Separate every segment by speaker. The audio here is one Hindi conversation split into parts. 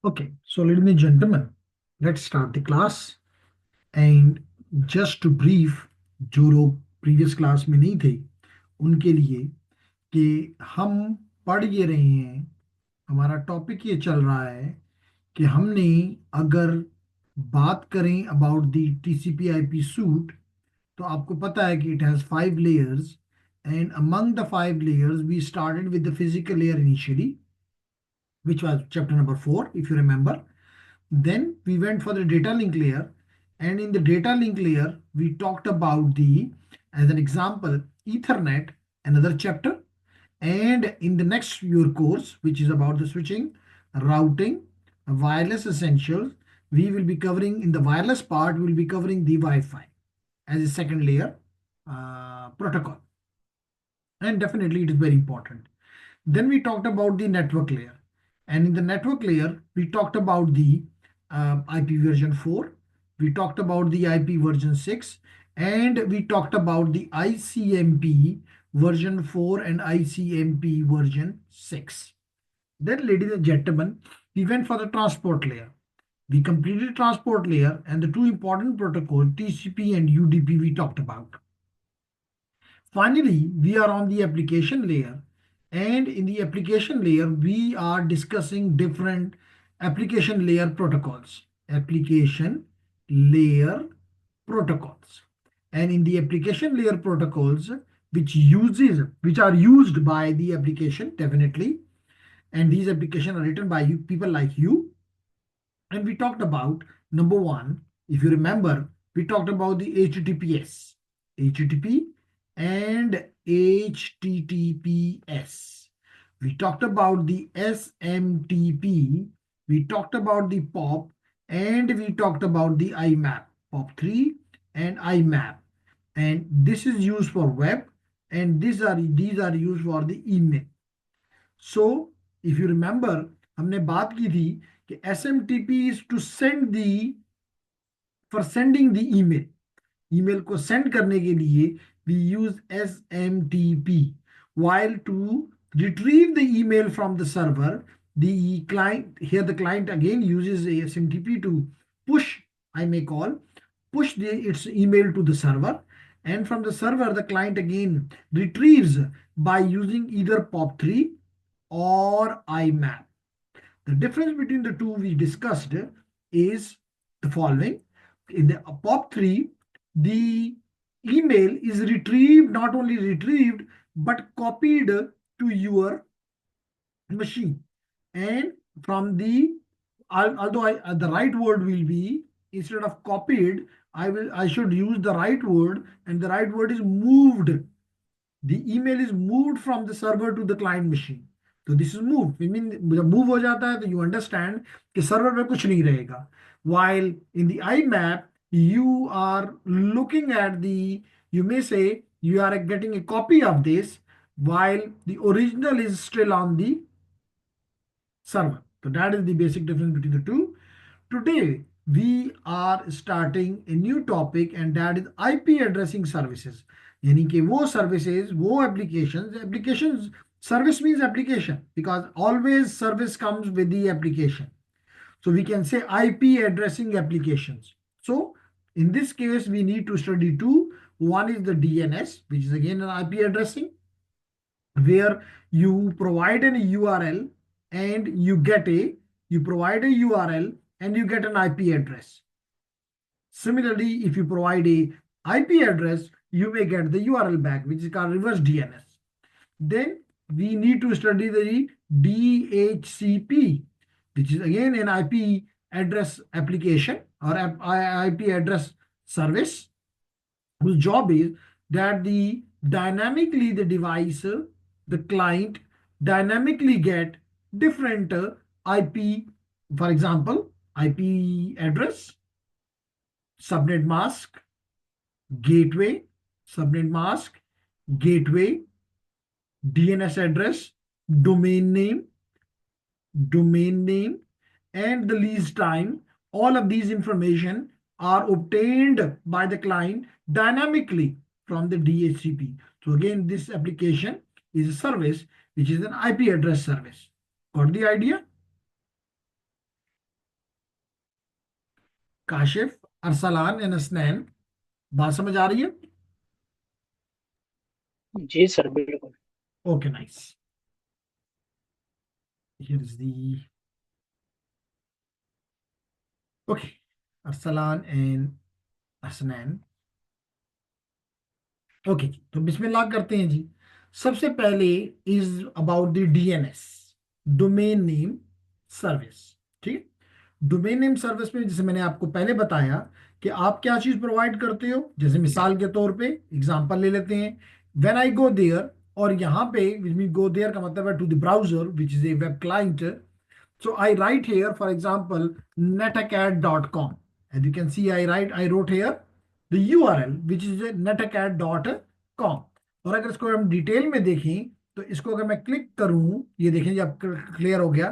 Speaker 1: Okay, so ladies and gentlemen, let's start the class. And just to brief, जो लोग previous class में नहीं थे उनके लिए कि हम पढ़ ये रहे हैं, हमारा टॉपिक ये चल रहा है कि हमने अगर बात करें about the TCP IP suit, तो आपको पता है कि it has 5 layers. And among the 5 layers we started with the physical layer initially, which was chapter number 4 if you remember. Then we went for the data link layer, and in the data link layer, we talked about as an example, Ethernet, another chapter. And in the next your course, which is about the switching, routing, wireless essentials, we will be covering in the wireless part, we will be covering the Wi-Fi as a second layer protocol. And definitely it is very important. Then we talked about the network layer. And in the network layer, we talked about the IP version 4. We talked about the IP version 6. And we talked about the ICMP version 4 and ICMP version 6. Then, ladies and gentlemen, we went for the transport layer. We completed transport layer and the two important protocols, TCP and UDP, we talked about. Finally, we are on the application layer, and in the application layer, we are discussing different application layer protocols. Application layer protocols. And in the application layer protocols, which are used by the application, definitely. And these applications are written by you, people like you. And we talked about number one, if you remember, we talked about the HTTPS. HTTP and HTTPS. We talked about the SMTP, we talked about the POP, and we talked about the IMAP, POP3 and IMAP. And this is used for web, and these are used for the email. So if you remember, हमने बात की थी कि SMTP is to send the for sending the email. Email को सेंड करने के लिए we use SMTP, while to retrieve the email from the server, the client again uses SMTP to push, I may call, its email to the server, and from the server the client again retrieves by using either POP3 or IMAP. The difference between the two we discussed is the following. In the POP3, the email is retrieved, not only retrieved, but copied to your machine. And from although the right word will be, instead of copied, I should use the right word, and the right word is moved. The email is moved from the server to the client machine. तो दिस इज मूव, मीन जब मूव हो जाता है तो यू अंडरस्टैंड कि सर्वर पे कुछ नहीं रहेगा. While in the IMAP, you are looking at you may say you are getting a copy of this, while the original is still on the server. So that is the basic difference between the two. Today, we are starting a new topic, and that is IP addressing services. यानी कि वो services, वो applications, service means application because always service comes with the application. So we can say IP addressing applications. So in this case, we need to study two. One is the DNS, which is again an IP addressing, where you provide an URL and you provide a URL and you get an IP address. Similarly, if you provide a IP address, you may get the URL back, which is called reverse DNS. Then we need to study the DHCP, which is again an IP address application or IP address service, whose job is that the device, the client dynamically get different IP, for example, IP address, subnet mask, gateway, subnet mask, gateway, DNS address, domain name, and the lease time. All of these information are obtained by the client dynamically from the DHCP. So again, this application is a service which is an IP address service. Got the idea? Kashif, Arsalan and Asnain. बात समझ आ रही है?
Speaker 2: जी सर, बिल्कुल।
Speaker 1: Okay, nice. Here is the okay, Arsalan and Asnain. Okay जी, तो बिस्मिल्लाह करते हैं जी। सबसे पहले is about the DNS, domain name service. ठीक है, डोमेन नेम सर्विस में जैसे मैंने आपको पहले बताया कि आप क्या चीज प्रोवाइड करते हो। जैसे मिसाल के तौर पे एग्जांपल ले लेते हैं, व्हेन आई गो देयर, और यहाँ पे गो देयर का मतलब है to the browser which is a web client. So I write here, for example, netacad.com. As you can see, I wrote here the URL, which is netacad.com. और अगर इसको हम डिटेल में देखें तो इसको अगर मैं क्लिक करूं, ये देखें जब क्लियर हो गया,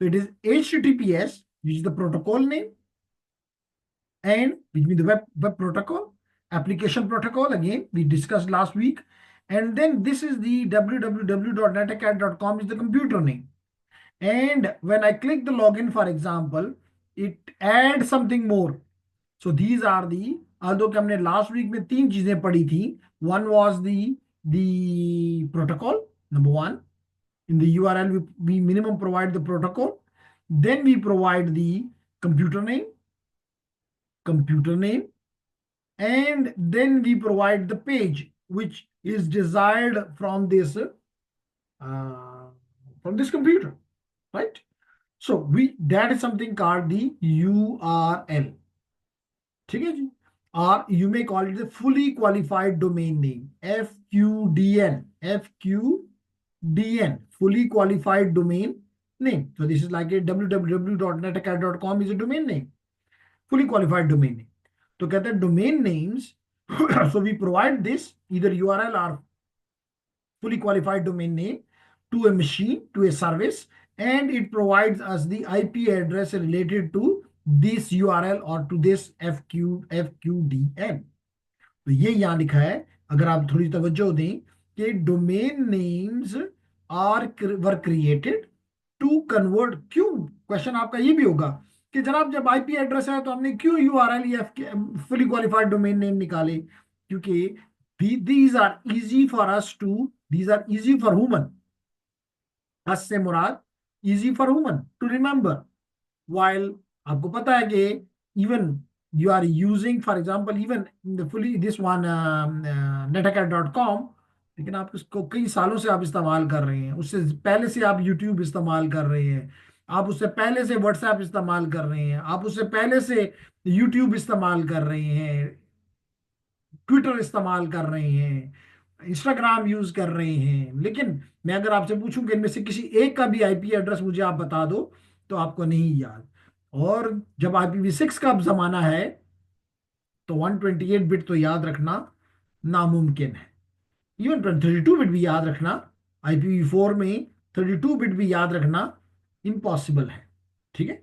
Speaker 1: तो it is HTTPS, which is the protocol name, and which means the web protocol, application protocol. Again, we discussed last week. And then this is the www.netacad.com is the computer name. And when I click the login, for example, it adds something more. So these are the, although कि हमने last week में तीन चीजें पढ़ी थी. One was the protocol, number one. In the URL, we minimum provide the protocol. Then we provide the computer name, and then we provide the page which is desired from this computer, right? So that is something called the URL. ठीक है जी, or you may call it the fully qualified domain name, FQDN, fully qualified domain name. So this is like a www.netacad.com is a domain name, fully qualified domain name. तो कहते हैं domain names. So we provide this either URL or fully qualified domain name to a machine, to a service, and it provides us the IP address related to this URL or to this FQDN. तो ये यहाँ लिखा है, अगर आप थोड़ी तवज्जो दें, कि domain names are were created to convert. क्यों, क्वेश्चन आपका ये भी होगा कि जनाब जब आईपी एड्रेस है तो हमने क्यों यूआरएल या फुली क्वालिफाइड डोमेन नेम निकाले? क्योंकि these are easy for us to, these are easy for human, अस से मुराद easy for human to remember. While आपको पता है कि even you are using, for example, even the fully this one netacad.com, लेकिन आप इसको कई सालों से आप इस्तेमाल कर रहे हैं, उससे पहले से आप YouTube इस्तेमाल कर रहे हैं, आप उससे पहले से WhatsApp इस्तेमाल कर रहे हैं, आप उससे पहले से YouTube इस्तेमाल कर रहे हैं, ट्विटर इस्तेमाल कर रहे हैं, इंस्टाग्राम यूज कर रहे हैं। लेकिन मैं अगर आपसे पूछूं कि इनमें से किसी एक का भी आईपी एड्रेस मुझे आप बता दो, तो आपको नहीं याद। और जब IPv6 का अब जमाना है तो 128 बिट तो याद रखना नामुमकिन है। इवन 32 बिट भी याद रखना, IPv4 में 32 बिट भी याद रखना इम्पॉसिबल है। ठीक है,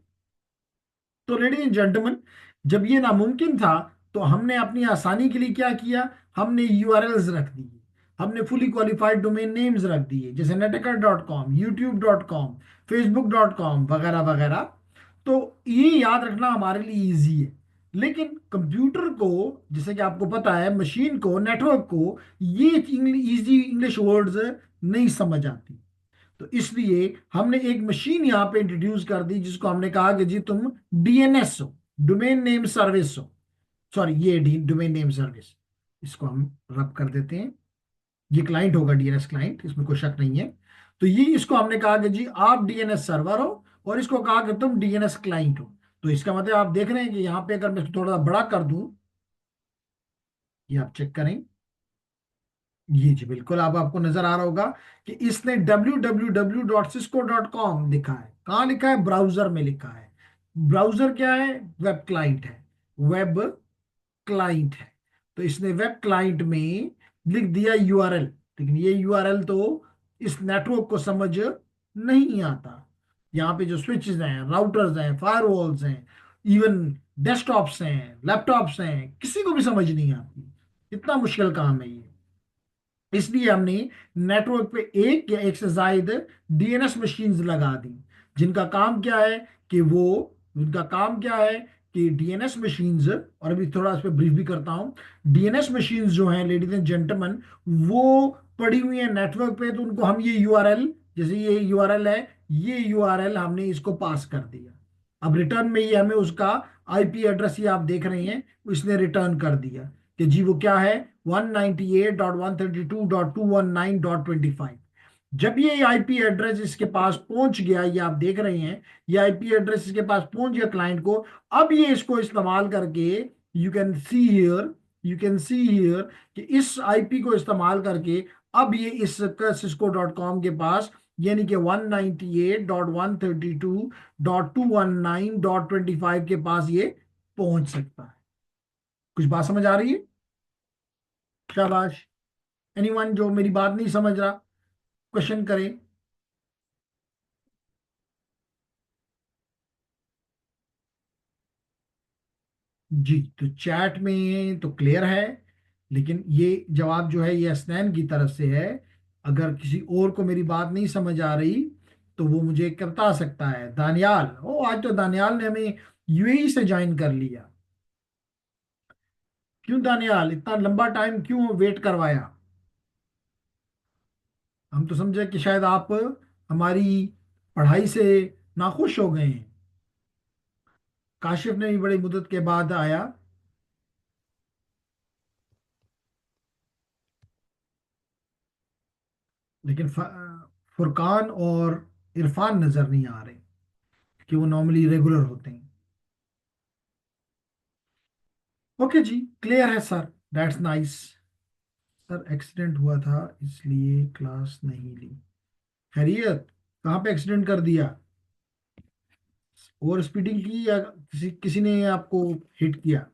Speaker 1: तो लेडीज एंड जेंटलमैन, जब ये नामुमकिन था तो हमने अपनी आसानी के लिए क्या किया, हमने यूआरएल्स रख दिए, हमने फुली क्वालिफाइड डोमेन नेम्स रख दिए, जैसे netacad.com, youtube.com, facebook.com वगैरह वगैरह। तो ये याद रखना हमारे लिए इजी है। लेकिन कंप्यूटर को, जैसे कि आपको पता है, मशीन को, नेटवर्क को ये इजी इंग्लिश वर्ड्स नहीं समझ आती। तो इसलिए हमने एक मशीन यहाँ पे इंट्रोड्यूस कर दी जिसको हमने कहा कि जी तुम डीएनएस हो, डोमेन नेम सर्विस हो। सॉरी, ये डोमेन नेम सर्विस, इसको हम रब कर देते हैं। ये क्लाइंट होगा, डीएनएस क्लाइंट, इसमें कोई शक नहीं है। तो ये इसको हमने कहा कि जी आप डीएनएस सर्वर हो, और इसको कहा कि तुम डीएनएस क्लाइंट हो। तो इसका मतलब आप देख रहे हैं कि यहाँ पे अगर मैं थोड़ा बड़ा कर दूं, ये आप चेक करें, ये जी बिल्कुल अब आपको नजर आ रहा होगा कि इसने www.cisco.com लिखा है। कहाँ लिखा है? ब्राउजर में लिखा है। ब्राउजर क्या है? वेब क्लाइंट है, वेब क्लाइंट है। तो इसने वेब क्लाइंट में लिख दिया यूआरएल, लेकिन ये यूआरएल तो इस नेटवर्क को समझ नहीं आता। यहाँ पे जो स्विचेस हैं, राउटर्स हैं, फायरवॉल्स हैं, इवन डेस्कटॉप्स हैं, लैपटॉप्स हैं, किसी को भी समझ नहीं आती। इतना मुश्किल काम है ये। इसलिए हमने नेटवर्क पे एक या एक से ज्यादा डीएनएस मशीन्स लगा दी, जिनका काम क्या है कि वो उनका काम क्या है कि डीएनएस मशीन्स, और अभी थोड़ा इस पे ब्रीफ भी करता हूँ। डीएनएस मशीन्स जो हैं लेडीज एंड जेंटलमैन, वो पड़ी हुई है नेटवर्क पे, तो उनको हम ये यूआरएल, जैसे ये यूआरएल है, ये यूआरएल हमने इसको पास कर दिया। अब रिटर्न में ये हमें उसका आईपी एड्रेस, ये आप देख रहे हैं, इसने रिटर्न कर दिया कि जी वो क्या है, 198.132.219.25। जब ये आईपी एड्रेस इसके पास पहुंच गया, ये आप देख रहे हैं, ये आईपी एड्रेस इसके पास पहुंच गया क्लाइंट को। अब ये इसको इस्तेमाल करके, you can see here, you can see here कि इस आईपी को इस्तेमाल करके अब ये इस cisco.com के पास, यानी कि 198.132.219.25 के पास ये पहुंच सकता है। कुछ बात समझ आ रही है? शाबाश। एनीवन जो मेरी बात नहीं समझ रहा, क्वेश्चन करे। जी, तो चैट में तो क्लियर है, लेकिन ये जवाब जो है ये हसनैन की तरफ से है। अगर किसी और को मेरी बात नहीं समझ आ रही तो वो मुझे बता सकता है। दानियाल, ओ आज तो दानियाल ने हमें यूएई से ज्वाइन कर लिया। क्यों दानियाल, इतना लंबा टाइम क्यों वेट करवाया? हम तो समझे कि शायद आप हमारी पढ़ाई से नाखुश हो गए हैं। काशिफ ने भी बड़ी मुद्दत के बाद आया, लेकिन फुरकान और इरफान नजर नहीं आ रहे कि वो नॉर्मली रेगुलर होते हैं। ओके जी, क्लियर है sir, that's nice. Sir accident हुआ था इसलिए क्लास नहीं ली। खैरियत? कहाँ पे एक्सीडेंट कर दिया? ओवर स्पीडिंग की या किसी किसी ने आपको हिट किया?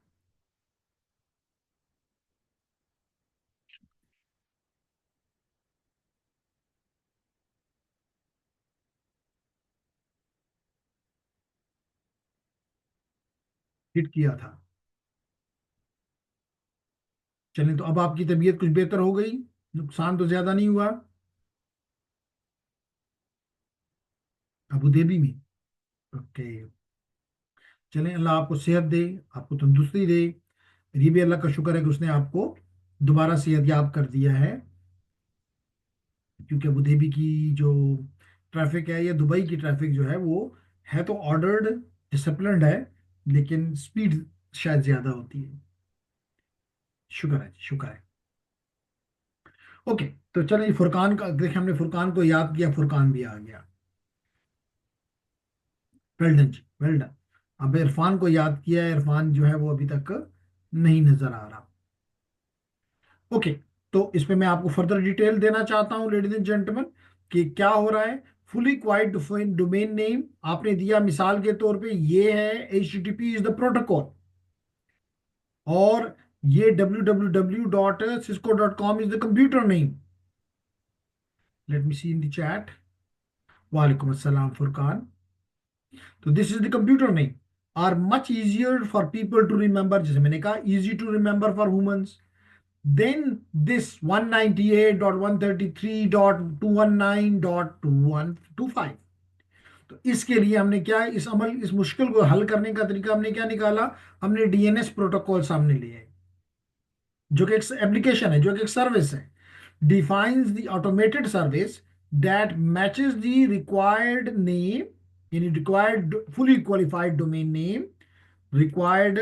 Speaker 1: हिट किया था। चलें, तो अब आपकी तबीयत कुछ बेहतर हो गई, नुकसान तो ज्यादा नहीं हुआ? अबू धाबी में? ओके। चलें, अल्लाह आपको सेहत दे, आपको तंदुरुस्ती दे। ये भी अल्लाह का शुक्र है कि उसने आपको दोबारा सेहत याब कर दिया है, क्योंकि अबू धाबी की जो ट्रैफिक है या दुबई की ट्रैफिक जो है वो है तो ऑर्डर्ड, डिसिप्लिन्ड है, लेकिन स्पीड शायद ज्यादा होती है। शुक्र है जी, शुक्र है। ओके, तो चलिए फुरकान का देखिए, हमने फुरकान को याद किया, फुरकान भी आ गया। वेल डन जी, वेल डन। अब इरफान को याद किया, इरफान जो है वो अभी तक नहीं नजर आ रहा। ओके, तो इसमें मैं आपको फर्दर डिटेल देना चाहता हूं लेडीज एंड जेंटलमैन कि क्या हो रहा है। फुली क्वाइट डोमेन नेम आपने दिया, मिसाल के तौर पे ये है HTTP इज द प्रोटोकॉल, और ये www.cisco.com is the computer name. Let me see in the chat. वालेकुम अस्सलाम फुरकान। तो this is the computer name, are much easier for people to remember, जैसे मैंने कहा easy to remember for humans. Then this 198.133.219.2125, तो इसके लिए हमने क्या है, इस मुश्किल को हल करने का तरीका हमने क्या निकाला, हमने डीएनएस प्रोटोकॉल सामने लिया है, जो कि एक एप्लीकेशन है, जो कि एक सर्विस है। Defines the automated service that matches the required name, यानी required fully qualified domain name, required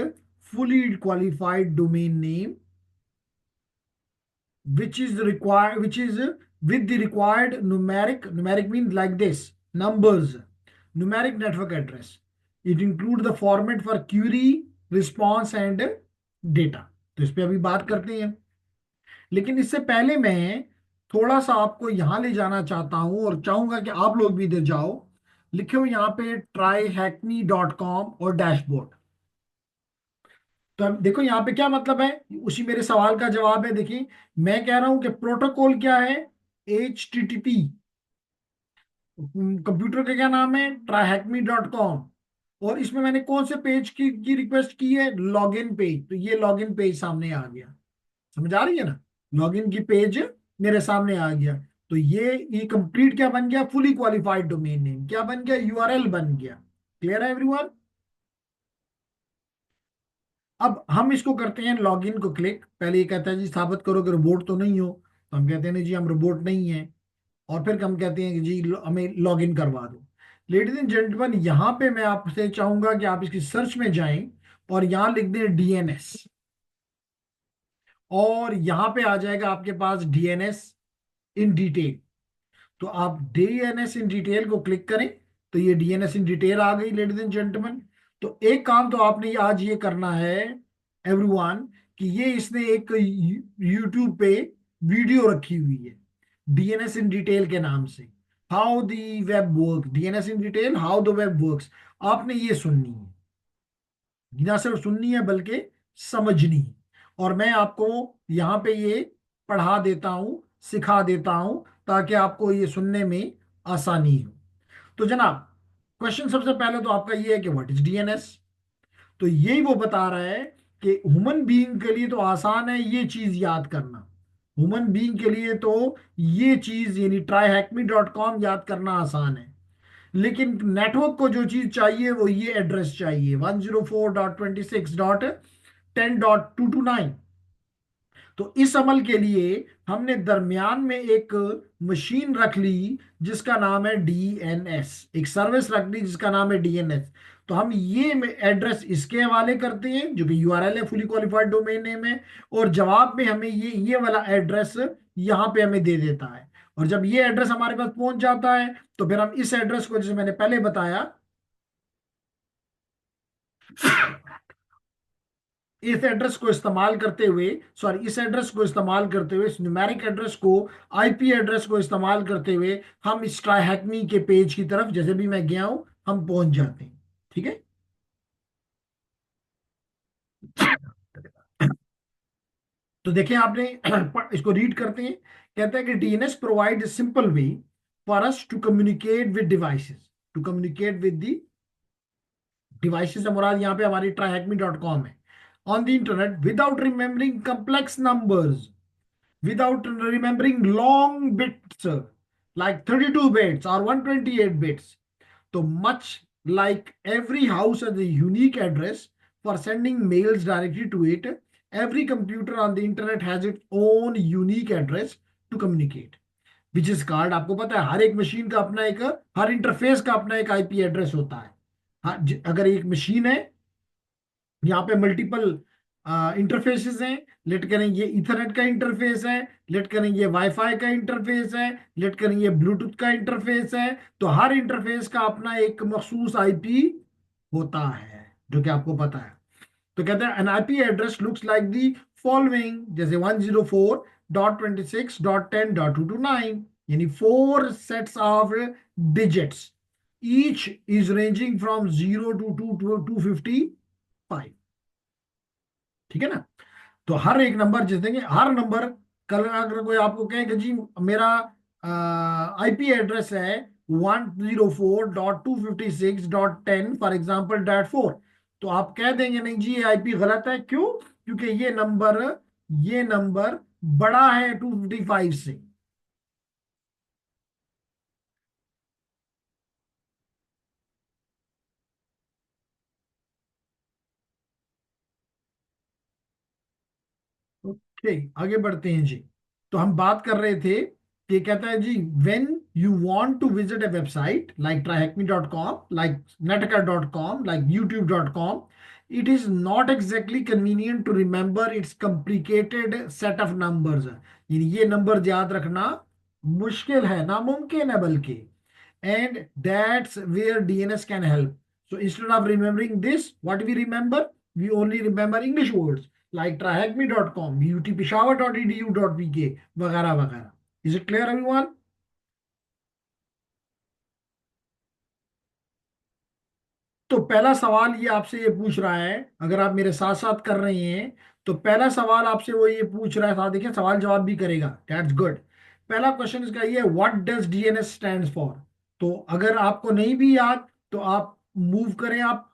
Speaker 1: fully qualified domain name which is with the required numeric means like this numbers, numeric network address. It include the format for query, response and data. तो इस पे अभी बात करते हैं, लेकिन इससे पहले मैं थोड़ा सा आपको यहां ले जाना चाहता हूं और चाहूंगा कि आप लोग भी इधर जाओ। लिखे हो यहाँ पे tryhackme.com और डैशबोर्ड। तो अब देखो यहाँ पे क्या मतलब है, उसी मेरे सवाल का जवाब है। देखिए, मैं कह रहा हूं कि प्रोटोकॉल क्या है, HTTP। कंप्यूटर का क्या नाम है, tryhackme.com। और इसमें मैंने कौन से पेज की रिक्वेस्ट की है, लॉगिन पेज, तो ये लॉगिन पेज सामने आ गया। समझ आ रही है ना, लॉगिन की पेज मेरे सामने आ गया। तो ये कंप्लीट क्या बन गया, फुली क्वालिफाइड डोमेन नेम क्या बन गया, यूआरएल बन गया। क्लियर है एवरीवन? अब हम इसको करते हैं लॉगिन को क्लिक। पहले ये कहता है जी साबित करो कि रोबोट तो नहीं हो, तो हम कहते हैं नहीं जी हम रोबोट नहीं है। और फिर हम कहते हैं कि जी हमें लॉगिन करवा दो। लेडीज एंड जेंटलमैन, यहाँ पे मैं आपसे चाहूंगा कि आप इसकी सर्च में जाएं और यहाँ लिख दें डीएनएस, और यहाँ पे आ जाएगा आपके पास डीएनएस इन डिटेल। तो आप डीएनएस इन डिटेल को क्लिक करें तो ये डीएनएस इन डिटेल आ गई लेडीज एंड जेंटलमैन। तो एक काम तो आपने आज ये करना है एवरीवन, कि ये इसने एक यूट्यूब पे वीडियो रखी हुई है डीएनएस इन डिटेल के नाम से, how the web work, DNS in detail how the web works. आपने ये सुननी है, ना सिर्फ सुननी है बल्कि समझनी है। और मैं आपको यहाँ पे ये पढ़ा देता हूँ, सिखा देता हूँ, ताकि आपको ये सुनने में आसानी हो। तो जनाब, क्वेश्चन सबसे पहले तो आपका ये है कि व्हाट इज डीएनएस। तो यही वो बता रहा है कि ह्यूमन बीइंग के लिए तो आसान है ये चीज याद करना। ह्यूमन बीइंग के लिए तो ये चीज यानी tryhackme.com याद करना आसान है, लेकिन नेटवर्क को जो चीज चाहिए वो ये एड्रेस चाहिए 104.26.10.229। तो इस अमल के लिए हमने दरमियान में एक मशीन रख ली जिसका नाम है डीएनएस, एक सर्विस रख ली जिसका नाम है डीएनएस। तो हम ये एड्रेस इसके हवाले करते हैं जो कि यूआरएल है, फुली क्वालिफाइड डोमेन नेम है, और जवाब में हमें ये वाला एड्रेस यहाँ पे हमें दे देता है। और जब ये एड्रेस हमारे पास पहुंच जाता है तो फिर हम इस एड्रेस को, जैसे मैंने पहले बताया, इस एड्रेस को इस्तेमाल करते हुए, सॉरी इस एड्रेस को इस्तेमाल करते हुए, इस न्यूमेरिक एड्रेस को, आईपी एड्रेस को इस्तेमाल करते हुए हम इस ट्राईहैकमी के पेज की तरफ जैसे भी मैं गया हूं हम पहुंच जाते हैं। ठीक है। तो देखिए आपने इसको रीड करते हैं। कहते हैं कि DNS provide simple way for us to communicate with devices, to communicate with the devices से मुराद यहाँ पे हमारी tryhackme.com है, on the internet without remembering complex numbers, without remembering long bits like 32 bits or 128 bits. So much like every house has a unique address for sending mails directly to it, every computer on the internet has its own unique address to communicate, which is called, आपको पता है हर एक मशीन का अपना एक, हर इंटरफेस का अपना एक आईपी एड्रेस होता है। हाँ, अगर एक मशीन है, यहाँ पे मल्टीपल इंटरफेसेस हैं, लेट करें ये इथरनेट का इंटरफेस है, लेट करें ये वाईफाई का इंटरफेस है, लेट करें ये ब्लूटूथ का इंटरफेस है। तो हर इंटरफेस का अपना एक मखसूस आईपी होता है जो कि आपको पता है। तो कहते हैं N IP address looks like the following, जैसे 104.26.10.229, यानी 4 sets of digits, each is ranging from 0 to 255। ठीक है ना। तो हर एक नंबर जिस देंगे, हर नंबर, कल अगर कोई आपको कहे कि जी मेरा आईपी एड्रेस है 104.256.10 फॉर एग्जाम्पल .4, तो आप कह देंगे नहीं जी ये आईपी गलत है। क्यों? क्योंकि ये नंबर बड़ा है 255 से। ओके, आगे बढ़ते हैं जी। तो हम बात कर रहे थे कि कहता है जी when you want to visit a website like tryhackme.com, like netka.com, like youtube.com, it is not exactly convenient to remember its complicated set of numbers। यानी ये नंबर याद रखना मुश्किल है, नामुमकिन है बल्कि। and that's where DNS can help. So instead of remembering this, what we remember? We only remember English words like tryhackme.com, utpeshawar.edu.pk, वगैरह वगैरह। Is it clear, everyone? तो पहला सवाल ये आपसे ये पूछ रहा है, अगर आप मेरे साथ साथ कर रहे हैं तो पहला सवाल आपसे वो ये पूछ रहा है, साथ देखिए सवाल जवाब भी करेगा, दैट्स गुड। पहला क्वेश्चन इसका ये है, what does DNS stands for. तो अगर आपको नहीं भी याद तो आप मूव करें, आप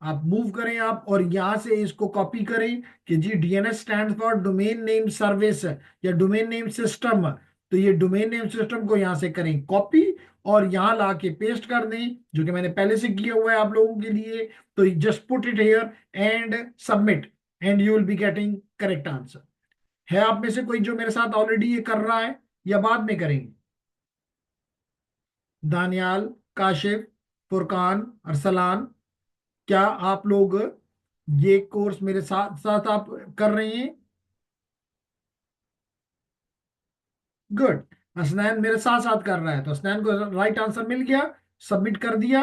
Speaker 1: मूव करें आप, और यहां से इसको कॉपी करें कि जी DNS stand for domain name service या डोमेन नेम सिस्टम। तो ये डोमेन नेम सिस्टम को यहां से करें कॉपी और यहां ला के पेस्ट कर दें, जो कि मैंने पहले से किया हुआ है आप लोगों के लिए। तो just put it here and submit and you will be getting correct answer. है आप में से कोई जो मेरे साथ ऑलरेडी ये कर रहा है या बाद में करेंगे? दानियाल, काशिफ, फुरकान, अरसलान, क्या आप लोग ये कोर्स मेरे साथ साथ आप कर रहे हैं? गुड। असनैन मेरे साथ साथ कर रहा है, तो असनैन को राइट आंसर मिल गया, सबमिट कर दिया।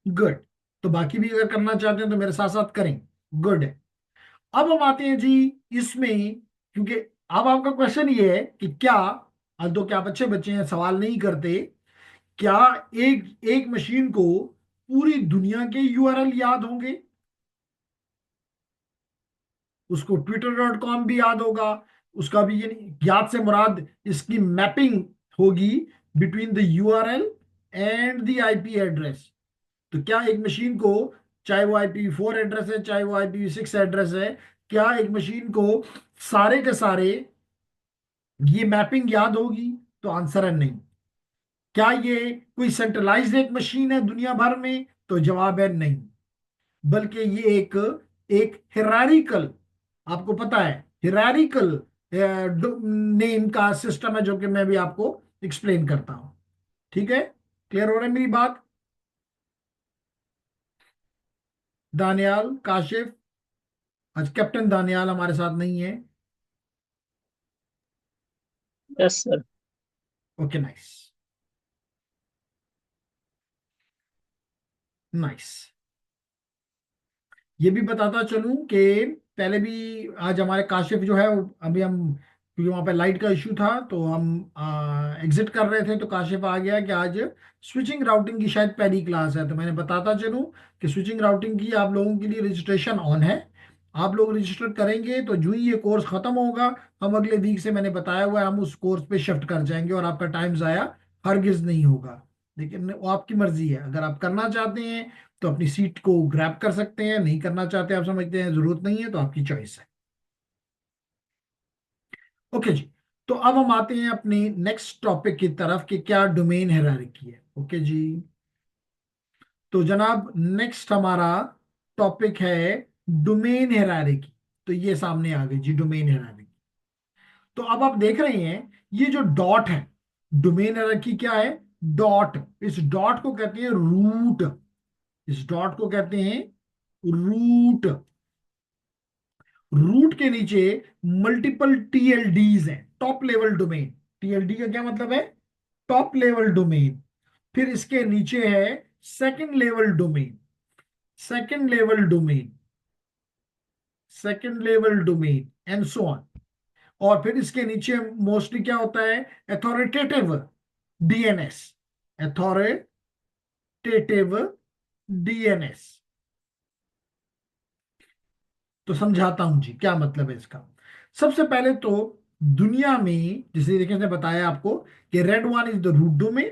Speaker 1: गुड। तो बाकी भी अगर करना चाहते हैं तो मेरे साथ साथ करें। गुड। अब हम आते हैं जी इसमें, क्योंकि अब आपका क्वेश्चन ये है कि क्या, आज तो क्या आप अच्छे बच्चे हैं सवाल नहीं करते, क्या एक एक मशीन को पूरी दुनिया के यूआरएल याद होंगे? उसको twitter.com भी याद होगा, उसका भी ये याद से मुराद इसकी मैपिंग होगी between the URL and the IP address. तो क्या एक मशीन को, चाहे वो IPv4 एड्रेस है चाहे वो IPv6 एड्रेस है, क्या एक मशीन को सारे के सारे ये मैपिंग याद होगी? तो आंसर है नहीं। क्या ये कोई सेंट्रलाइज्ड एक मशीन है दुनिया भर में? तो जवाब है नहीं। बल्कि ये एक एक हिरारिकल, आपको पता है हिरारिकल नेम का सिस्टम है, जो कि मैं भी आपको एक्सप्लेन करता हूं। ठीक है, क्लियर हो रहा है मेरी बात? दानियाल, काशिफ, आज कैप्टन दानियाल हमारे साथ नहीं है।
Speaker 2: Yes sir.
Speaker 1: Okay, nice, nice. ये भी बताता चलूं कि पहले भी आज हमारे काशिफ जो है अभी हम, क्योंकि वहां पे लाइट का इशू था तो हम एग्जिट कर रहे थे, तो काशिफ आ गया कि आज स्विचिंग राउटिंग की शायद पहली क्लास है। तो मैंने बताता चलूं कि स्विचिंग राउटिंग की आप लोगों के लिए रजिस्ट्रेशन ऑन है। आप लोग रजिस्टर करेंगे तो जो ही ये कोर्स खत्म होगा, हम अगले वीक से, मैंने बताया हुआ है, हम उस कोर्स पे शिफ्ट कर जाएंगे और आपका टाइम जाया हरगिज नहीं होगा। लेकिन वो आपकी मर्जी है, अगर आप करना चाहते हैं तो अपनी सीट को ग्रैब कर सकते हैं, नहीं करना चाहते, आप समझते हैं जरूरत नहीं है, तो आपकी चॉइस है। ओके जी। तो अब हम आते हैं अपने नेक्स्ट टॉपिक की तरफ कि क्या डोमेन हायरार्की है। ओके जी। तो जनाब नेक्स्ट हमारा टॉपिक है डोमेन हायरार्की। तो ये सामने आ गई जी डोमेन हायरार्की। तो अब आप देख रहे हैं ये जो डॉट है, डोमेन हायरार्की क्या है? डॉट। इस डॉट को कहते हैं रूट। इस डॉट को कहते हैं रूट। रूट के नीचे मल्टीपल TLDs हैं, टॉप लेवल डोमेन। TLD का क्या मतलब है? Top level domain. फिर इसके नीचे है second level domain, second level domain, second level domain and so on. और फिर इसके नीचे मोस्टली क्या होता है? Authoritative DNS, authoritative DNS। तो समझाता हूं जी क्या मतलब है इसका। सबसे पहले तो दुनिया में, जैसे देखिए ने बताया आपको कि red one is the root domain,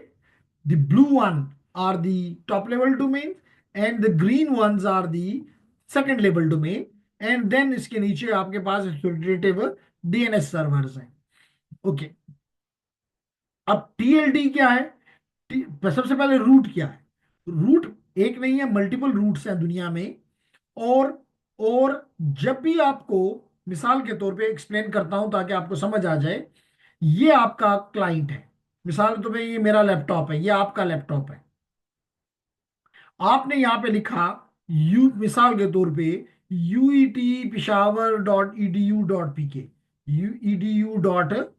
Speaker 1: the blue one are the top level domain and the green ones are the second level domain. And then इसके नीचे आपके पास एसोसिएटिव DNS सर्वर्स हैं। ओके। अब TLD क्या है? सबसे पहले रूट क्या है? रूट एक नहीं है, मल्टीपल रूट्स हैं दुनिया में। और और जब भी आपको, मिसाल के तौर पे एक्सप्लेन करता हूं ताकि आपको समझ आ जाए, ये आपका क्लाइंट है, मिसाल के तौर पे ये मेरा लैपटॉप है, ये आपका लैपटॉप है। आपने यहाँ पे लिखा मिसाल के तौर पे UET Peshawar.edu.pk, UEDU.pk।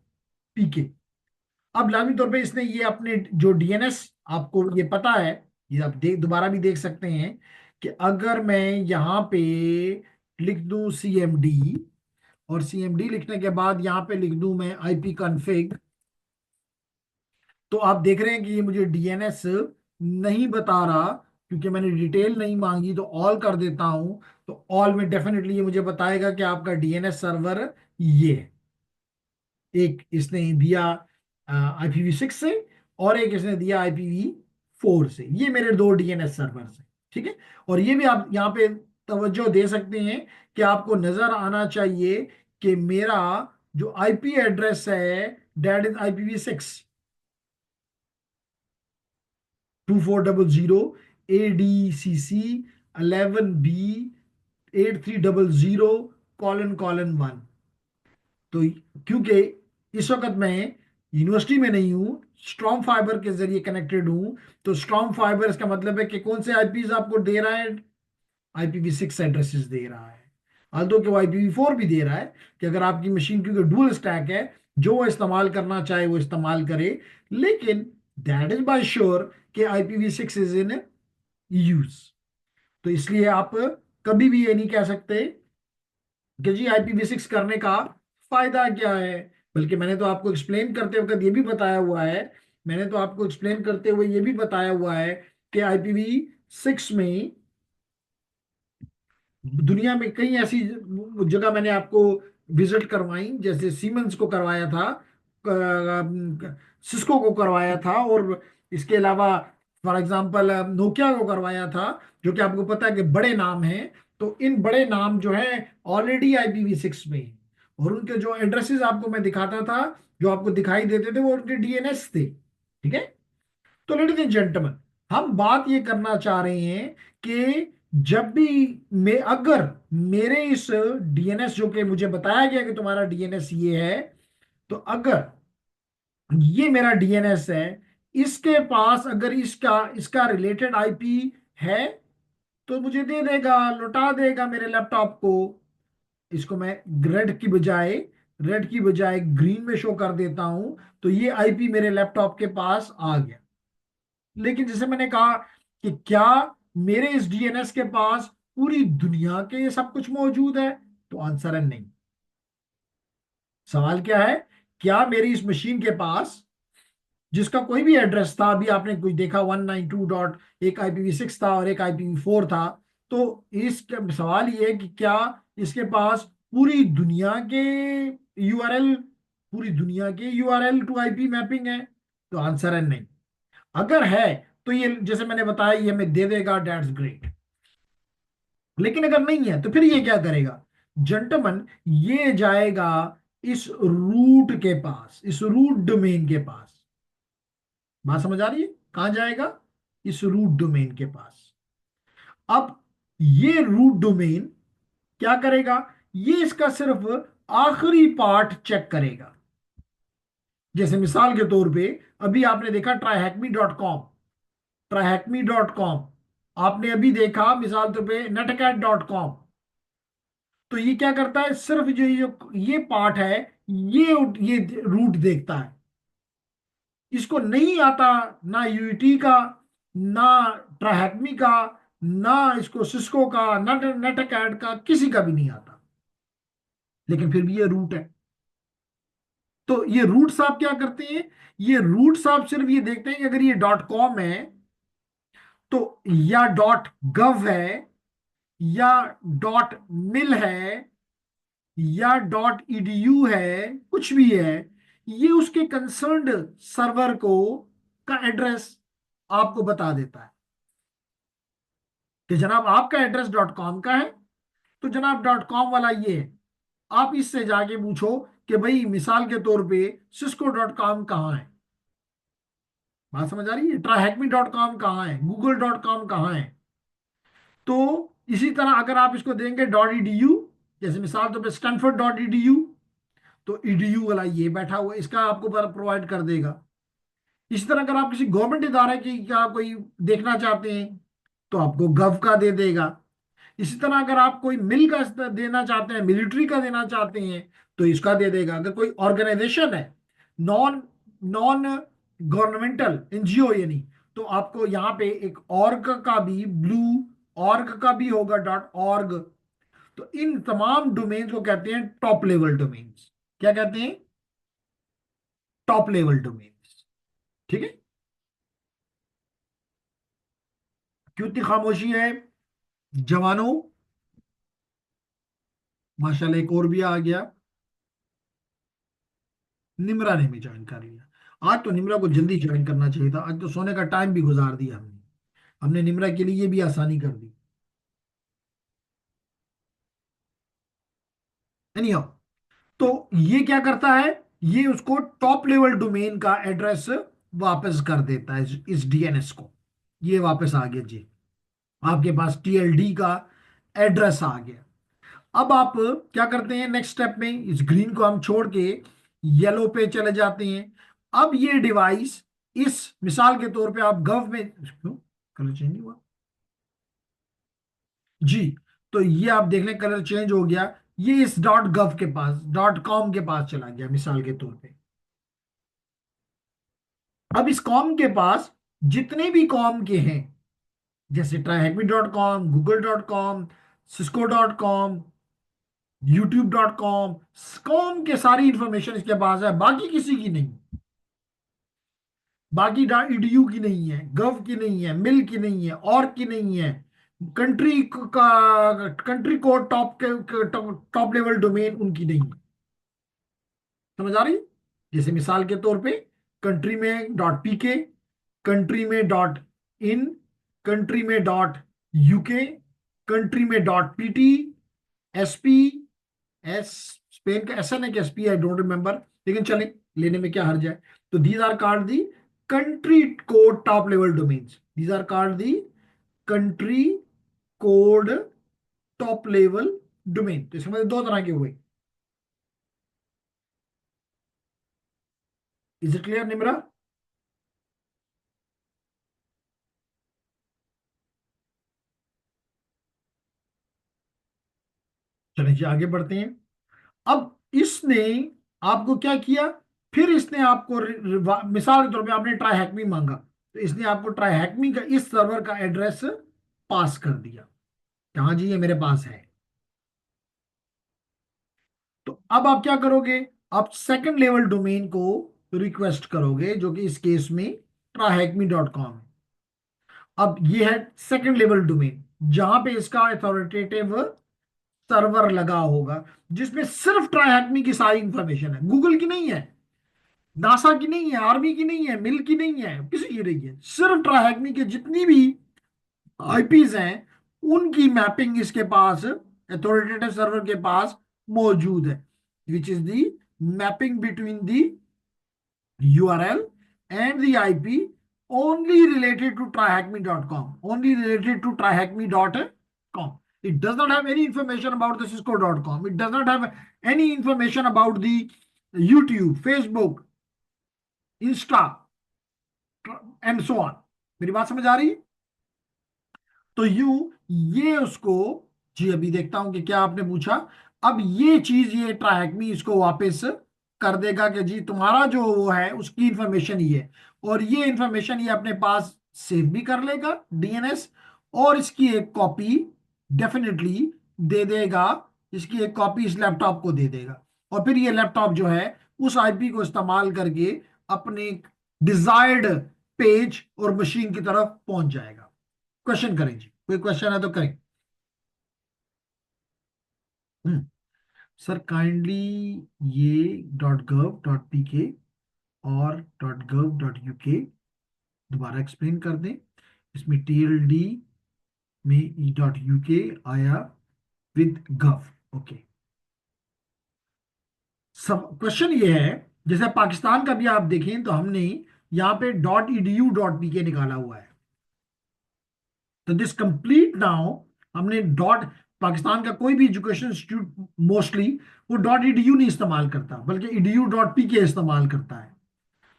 Speaker 1: अब लाजमी तौर पे इसने ये अपने जो DNS, आपको ये पता है, ये आप दोबारा भी देख सकते हैं कि अगर मैं यहाँ पे लिख दूं CMD, और CMD लिखने के बाद यहाँ पे लिख दूं मैं IP config, तो आप देख रहे हैं कि ये मुझे DNS नहीं बता रहा, क्योंकि मैंने डिटेल नहीं मांगी। तो ऑल कर देता हूं, तो ऑल में डेफिनेटली ये मुझे बताएगा कि आपका DNS सर्वर ये है। एक इसने दिया IPv6 से, और एक इसने दिया IPv4 से। ये मेरे दो DNS सर्वर्स हैं। ठीक है। और ये भी आप यहाँ पे तवज्जो दे सकते हैं कि आपको नजर आना चाहिए कि मेरा जो आईपी एड्रेस है that is IPv6 2400 ADCC 11B 8300:1। तो क्योंकि इस वक्त मैं यूनिवर्सिटी में नहीं हूं, स्ट्रॉन्ग फाइबर के जरिए कनेक्टेड हूं, तो स्ट्रॉन्ग फाइबर इसका मतलब है कि कौन से आईपीज आपको दे रहा है, IPv6 एड्रेसेस दे रहा है। although कि वो IPv4 भी दे रहा है कि अगर आपकी मशीन क्योंकि डुअल स्टैक है, जो वो इस्तेमाल करना चाहे वो इस्तेमाल करे, लेकिन दैट इज बाय श्योर कि IPv6 इज इन यूज। तो इसलिए आप कभी भी ये नहीं कह सकते कि जी IPv6 करने का फायदा क्या है। बल्कि मैंने तो आपको एक्सप्लेन करते वक्त ये भी बताया हुआ है, मैंने तो आपको एक्सप्लेन करते हुए ये भी बताया हुआ है कि IPv6 में दुनिया में कई ऐसी जगह मैंने आपको विजिट करवाई, जैसे सीमेंस को करवाया था, सिस्को को करवाया था, और इसके अलावा फॉर एग्जांपल नोकिया को करवाया था, जो कि आपको पता है कि बड़े नाम हैं। तो इन बड़े नाम जो है ऑलरेडी IPv6 में हैं। और उनके जो एड्रेसेस आपको मैं दिखाता था, जो आपको दिखाई देते थे, वो उनके DNS थे। ठीक है। तो लेडीज एंड जेंटलमैन, हम बात ये करना चाह रहे हैं कि जब भी मैं अगर मेरे इस DNS, जो कि मुझे बताया गया कि तुम्हारा DNS ये है, तो अगर ये मेरा DNS है, इसके पास अगर इसका इसका रिलेटेड IP है, तो मुझे दे देगा, लौटा देगा मेरे लैपटॉप को। इसको मैं रेड की बजाय ग्रीन में शो कर देता हूं, तो ये IP मेरे लैपटॉप के पास आ गया। लेकिन जैसे मैंने कहा कि क्या मेरे इस DNS के पास पूरी दुनिया के ये सब कुछ मौजूद है, तो आंसर है नहीं। सवाल क्या है, क्या मेरी इस मशीन के पास जिसका कोई भी एड्रेस था, अभी आपने कोई देखा 192 डॉट, एक IPv6 था और एक IPv4 था, तो इस सवाल ये है कि क्या इसके पास पूरी दुनिया के URL, पूरी दुनिया के URL टू IP मैपिंग है, तो आंसर है नहीं। अगर है तो ये जैसे मैंने बताया ये हमें दे देगा, दैट्स ग्रेट। लेकिन अगर नहीं है तो फिर ये क्या करेगा जेंटलमैन, ये जाएगा इस रूट के पास, इस रूट डोमेन के पास। बात समझ आ रही है, कहां जाएगा, इस रूट डोमेन के पास। अब ये रूट डोमेन क्या करेगा, ये इसका सिर्फ आखिरी पार्ट चेक करेगा। जैसे मिसाल के तौर पे अभी आपने देखा ट्राइहैकमी.com, आपने अभी देखा मिसाल तौर पे netcat.com। तो ये क्या करता है, सिर्फ जो ये पार्ट है, ये रूट देखता है। इसको नहीं आता ना UET का, ना ट्राइहैकमी का, ना इसको सिस्को का, ना नेटकैट का, किसी का भी नहीं आता। लेकिन फिर भी ये रूट है। तो ये रूट साहब क्या करते हैं, ये रूट साहब सिर्फ ये देखते हैं कि अगर ये .com है, तो या .gov है, या .mil है, या .edu है, कुछ भी है, ये उसके कंसर्न्ड सर्वर को का एड्रेस आपको बता देता है कि जनाब आपका एड्रेस .com का है, तो जनाब .com वाला ये है। आप इससे जाके पूछो कि भाई मिसाल के तौर पे cisco.com कहाँ है। बात समझ आ रही है, ट्राइहैकमी.com कहाँ है, google.com कहाँ है। तो इसी तरह अगर आप इसको देंगे .edu, जैसे मिसाल तौर पे stanford.edu, तो EDU वाला ये बैठा हुआ है, इसका आपको प्रोवाइड कर देगा। इसी तरह अगर आप किसी गवर्नमेंट इदारे की का कोई देखना चाहते हैं, तो आपको गव का दे देगा। इसी तरह अगर आप कोई मिल का देना चाहते हैं, मिलिट्री का देना चाहते हैं, तो इसका दे देगा। अगर कोई ऑर्गेनाइजेशन है, नॉन नॉन गवर्नमेंटल NGO यानी, तो आपको यहाँ पे एक ऑर्ग का भी, ब्लू ऑर्ग का भी होगा .org। तो इन तमाम डोमेन्स को कहते हैं टॉप लेवल डोमेन्स। क्या कहते हैं, टॉप लेवल डोमेन्स। ठीक है। क्यों इतनी खामोशी है जवानों, माशाल्लाह एक और भी आ गया, निम्रा ने भी ज्वाइन कर लिया। आज तो निम्रा को जल्दी ज्वाइन करना चाहिए था, आज तो सोने का टाइम भी गुजार दिया हमने। हमने निम्रा के लिए ये भी आसानी कर दी। एनीहाउ, तो ये क्या करता है, ये उसको टॉप लेवल डोमेन का एड्रेस वापस कर देता है, इस डीएनएस को। ये वापस आ गया जी, आपके पास टीएलडी का एड्रेस आ गया। अब आप क्या करते हैं नेक्स्ट स्टेप में, इस ग्रीन को हम छोड़ के येलो पे चले जाते हैं। अब ये डिवाइस, इस मिसाल के तौर पे आप गव में, क्यों कलर चेंज नहीं हुआ जी, तो ये आप देख लें कलर चेंज हो गया। ये इस डॉट गव के पास, डॉट कॉम के पास चला गया मिसाल के तौर पे। अब इस कॉम के पास जितने भी कॉम के हैं, जैसे tryhackme.com, google.com, cisco.com, youtube.com, com के सारी इंफॉर्मेशन इसके पास है, बाकी किसी की नहीं। बाकी ईडीयू की नहीं है, गव की नहीं है, मिल की नहीं है, और की नहीं है, कंट्री का country code top level domain उनकी नहीं है। समझ आ रही? जैसे मिसाल के तौर पे कंट्री में डॉट पीके, कंट्री में डॉट इन, कंट्री में डॉट यूके, कंट्री में dot PT, SP, S Spain का एसएन है कि एसपी, आई डोंट रिमेंबर, लेकिन चले लेने में क्या हर्ज है। तो these are called the country code top level domains, these are called the country code top level domain. तो इसमें दो तरह के हुए। Is it clear Nimra? चलिए आगे बढ़ते हैं। अब इसने आपको क्या किया, फिर इसने आपको मिसाल के तौर पे आपने ट्राई हैकमी मांगा, तो इसने आपको ट्राई हैकमी का इस सर्वर का एड्रेस पास कर दिया। कहा जी ये मेरे पास है। तो अब आप क्या करोगे, आप सेकंड लेवल डोमेन को रिक्वेस्ट करोगे, जो कि इस केस में trahacme.com है। अब ये है सेकंड लेवल डोमेन, जहां पे इसका अथॉरिटेटिव सर्वर लगा होगा, जिसमें सिर्फ ट्राई की सारी इंफॉर्मेशन है, गूगल की नहीं है, नासा की नहीं है, आर्मी की नहीं है, मिल की नहीं है, किसी की नहीं है, सिर्फ ट्राई के जितनी भी आईपीज हैं उनकी मैपिंग इसके पास अथॉरिटेटिव सर्वर के पास मौजूद है, which is the mapping between the URL and the IP only related to tryhackme.com, only related to tryhackme.com. It does not have any information about the cisco.com. It does not have any information about the YouTube, Facebook, Insta, and so on. मेरी बात समझ आ रही है? तो ये उसको, जी अभी देखता हूं कि क्या आपने पूछा। अब ये चीज, ये ट्राइहैकमी इसको वापस कर देगा कि जी तुम्हारा जो वो है उसकी इंफॉर्मेशन ये है, और ये इंफॉर्मेशन ये अपने पास सेव भी कर लेगा डीएनएस, और इसकी एक कॉपी डेफिनेटली दे देगा, इसकी एक कॉपी इस लैपटॉप को दे देगा, और फिर ये लैपटॉप जो है उस आईपी को इस्तेमाल करके अपने डिजायर्ड पेज और मशीन की तरफ पहुंच जाएगा। क्वेश्चन करें जी, कोई क्वेश्चन है तो करें। हम्म सर काइंडली ये .gov.pk और .gov.uk दोबारा एक्सप्लेन कर दें। इसमें TLD में .uk आया विद गव। ओके, सब क्वेश्चन ये है, जैसे पाकिस्तान का भी आप देखें तो हमने यहाँ पे .edu.pk निकाला हुआ है। तो दिस कंप्लीट नाउ, हमने डॉट, पाकिस्तान का कोई भी एजुकेशन इंस्टीट्यूट मोस्टली वो .edu नहीं इस्तेमाल करता, बल्कि edu.pk इस्तेमाल करता है।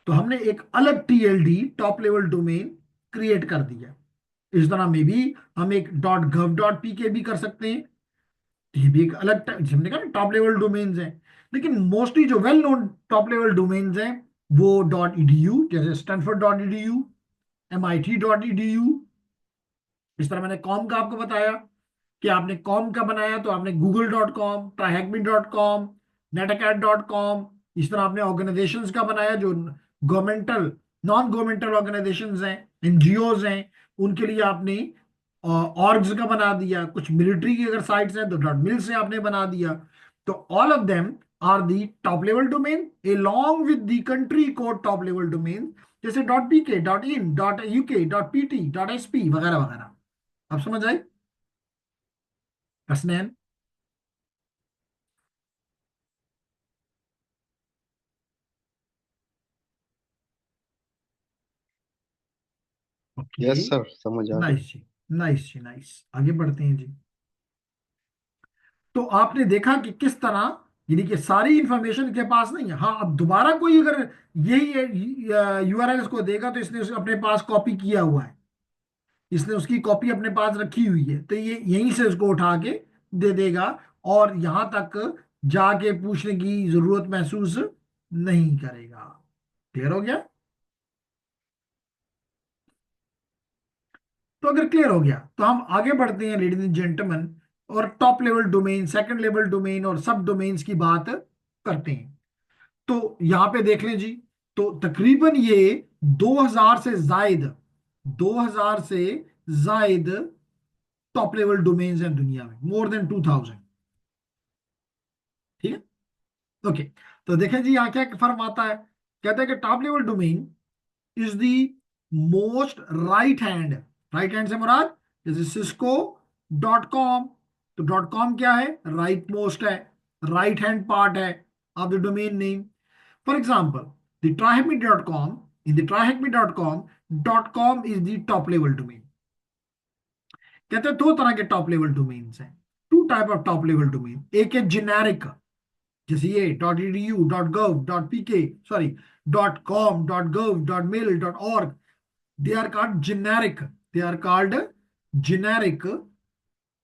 Speaker 1: तो हमने एक अलग TLD top level domain create कर दिया। इस तरह में भी हम एक .gov.pk भी कर सकते हैं, ये भी एक अलग हमने कहा टॉप लेवल डोमेन्स हैं। लेकिन मोस्टली जो well known top level domains हैं वो .edu, जैसे स्टैनफोर्ड.edu, MIT.edu। इस तरह मैंने कॉम का आपको बताया कि आपने कॉम का बनाया तो आपने google.com, tryhackme.com, netacad.com, इस तरह आपने ऑर्गेनाइजेशंस का बनाया जो गवर्नमेंटल, नॉन गवर्नमेंटल ऑर्गेनाइजेशंस हैं, एनजीओज हैं, उनके लिए आपने ऑर्ग्स का बना दिया। कुछ मिलिट्री की अगर साइट्स हैं तो .mil से आपने बना दिया। तो all of them are the top level domain along with the country code top level domain, जैसे .pk, .in, .uk, .pt, .sp वगैरह वगैरह। अब समझ आई हसनैन? ओके,
Speaker 2: यस सर, समझ आ गई।
Speaker 1: नाइस जी, नाइस जी, नाइस। आगे बढ़ते हैं जी। तो आपने देखा कि किस तरह, यानी कि सारी इंफॉर्मेशन के पास नहीं है। हाँ, अब दोबारा कोई अगर यही यूआरएल इसको देगा तो इसने अपने पास कॉपी किया हुआ है, इसने उसकी कॉपी अपने पास रखी हुई है, तो ये यहीं से उसको उठा के दे देगा और यहां तक जाके पूछने की जरूरत महसूस नहीं करेगा। क्लियर हो गया? तो अगर क्लियर हो गया तो हम आगे बढ़ते हैं लेडीज एंड जेंटलमैन, और top level domain, second level domain और सब डोमेन्स की बात करते हैं। तो यहां पे देख लें जी, तो तकरीबन ये 2000 से जायद, 2000 से जायद टॉप लेवल डोमेन्स हैं दुनिया में, मोर देन 2000। ठीक है, ओके। तो देखें जी यहाँ क्या फर्क आता है। कहते हैं कि top level domain is the most right hand, right hand से मुराद जैसे सिस्को डॉट कॉम, तो डॉट कॉम क्या है, राइट मोस्ट है, राइट हैंड पार्ट है of the domain name. For example the TryHackMe dot com, in the TryHackMe dot com is the top level domain. कहते हैं दो तरह के टॉप लेवल डोमेन्स हैं, two type of top level domain. एक है जेनेरिक, जैसे ये dot edu, dot gov, dot pk, sorry, dot com, dot gov, dot mail, dot org, they are called generic, they are called generic,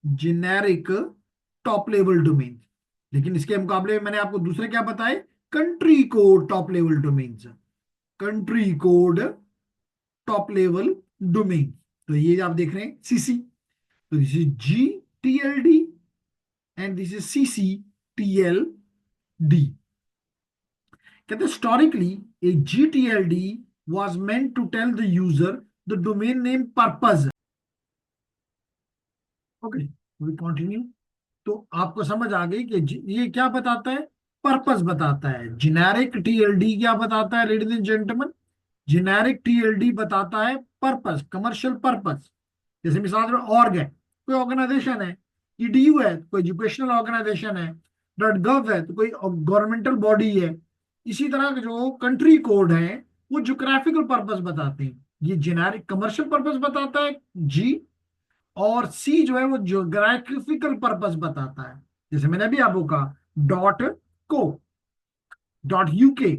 Speaker 1: generic top level domain. लेकिन इसके मुकाबले में मैंने आपको दूसरे क्या बताए, country code top level domains, country code top level domain. तो ये आप देख रहे हैं सीसी, तो this is GTLD and this is CCTLD। कहते historically a GTLD was meant to tell the user the domain name purpose। Okay, we continue. तो आपको समझ आ गई कि ये क्या बताता है, पर्पस बताता है। जेनेरिक TLD क्या बताता है ladies and gentleman, generic TLD बताता है पर्पस, कमर्शियल पर्पस। जैसे मिसाल ऑर्ग है, कोई ऑर्गेनाइजेशन है, EDU है कोई एजुकेशनल ऑर्गेनाइजेशन है, डॉट गव है तो कोई गवर्नमेंटल बॉडी है। इसी तरह के जो कंट्री कोड है वो ज्योग्राफिकल पर्पस बताते हैं, ये जेनेरिक कमर्शियल पर्पस बताता है जी, और सी जो है वो ज्योग्राफिकल पर्पस बताता है। जैसे मैंने अभी आपको कहा डॉट को, डॉट यूके,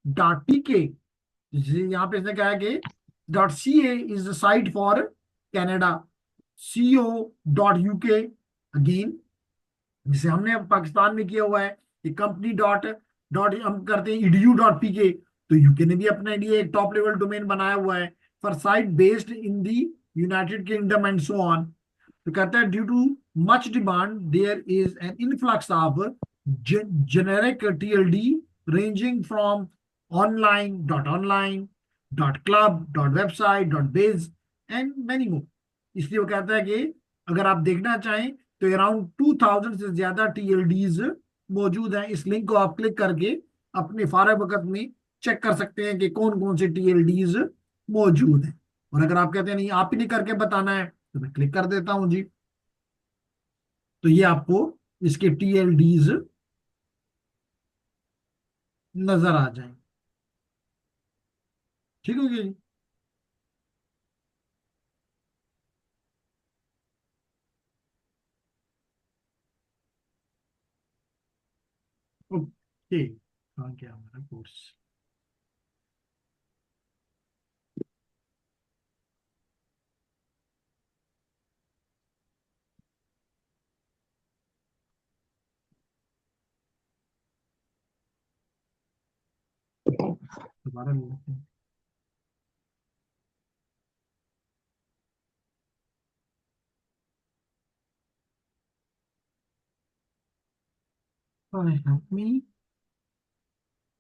Speaker 1: डॉट पीके, यहाँ पे इसने कहा है कि dot CA is the site for Canada, CO.UK again, जिसे हमने पाकिस्तान में किया हुआ है, ये कंपनी डॉट, डॉट हम करते हैं edu.pk, तो यूके ने भी अपने लिए एक टॉप लेवल डोमेन बनाया हुआ है for site based in the United Kingdom and so on. तो कहता है due to much demand there is an influx of generic TLD ranging from online dot club dot website dot biz and many more. इसलिए वो कहता है कि अगर आप देखना चाहें तो अराउंड 2000 से ज्यादा TLDs मौजूद हैं। इस लिंक को आप क्लिक करके अपने फारग वक्त में चेक कर सकते हैं कि कौन कौन से TLDs मौजूद हैं। और अगर आप कहते हैं नहीं आप ही नहीं करके बताना है तो मैं क्लिक कर देता हूं जी, तो ये आपको इसके TLDs नजर आ जाएंगे। ठीक हो गया जी, ओके। हाँ, क्या हमारा कोर्स दोबारा ले लेते हैं। हेल्प मी,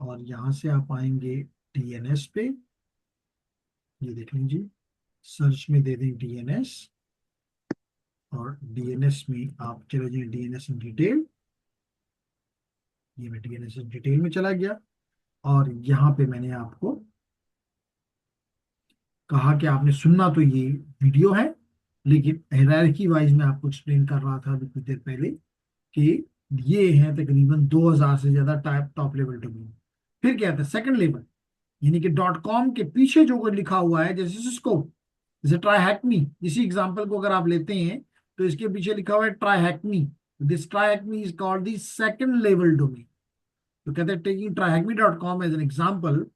Speaker 1: और यहाँ से आप आएंगे DNS पे, ये देख लीजिए, सर्च में दे दें DNS, और DNS में आप चले जाइए DNS इन डिटेल, ये मैं DNS इन डिटेल में चला गया। और यहाँ पे मैंने आपको कहा कि आपने सुनना तो ये वीडियो है, लेकिन हायरार्की वाइज मैं आपको एक्सप्लेन कर रहा था अभी कुछ देर पहले कि ये हैं तकरीबन 2000 से ज्यादा टाइप टॉप लेवल डोमेन। फिर क्या था सेकंड लेवल, यानी कि डॉट कॉम के पीछे जो कुछ लिखा हुआ है, जैसे सिस्को, जैसे ट्राईहैक्मी, इसी एग्जांपल को अगर आप लेते हैं तो इसके पीछे लिखा हुआ है TryHackMe, this TryHackMe is called the second level domain. तो कहते हैं taking trihacme.com as an example,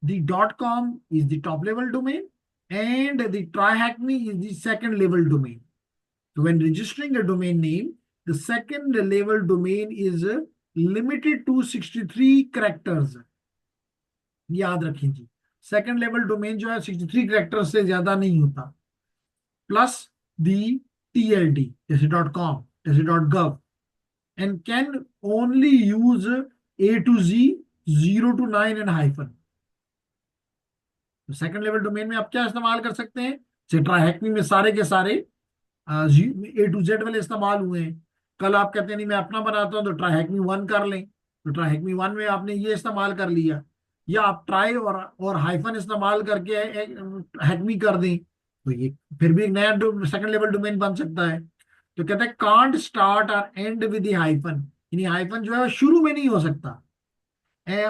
Speaker 1: the dot com is the top level domain and the TryHackMe is the second level domain. So when registering a domain name, the second level domain is limited to 63 characters। याद रखें जी, सेकंड लेवल डोमेन जो है 63 कैरेक्टर्स से ज्यादा नहीं होता, प्लस दी TLD जैसे .com जैसे .gov and can only use A to Z 0 to 9 and hyphen. तो सेकंड लेवल डोमेन में आप क्या इस्तेमाल कर सकते हैं, जैसे ट्राईहैक्मी में सारे के सारे A to Z वाले इस्तेमाल हुए हैं। कल आप कहते हैं नहीं मैं अपना बनाता हूं तो ट्राईहैक्मी 1 कर लें, तो ट्राईहैक्मी 1 में आपने ये इस्तेमाल कर लिया, या आप ट्राई और हाइफन इस्तेमाल करके हैकमी कर दें, तो ये फिर भी एक नया सेकंड लेवल डोमेन बन सकता है। तो कहते हैं कांट स्टार्ट और एंड विद हाइफन, यानी हाइफन जो है वो शुरू में नहीं हो सकता,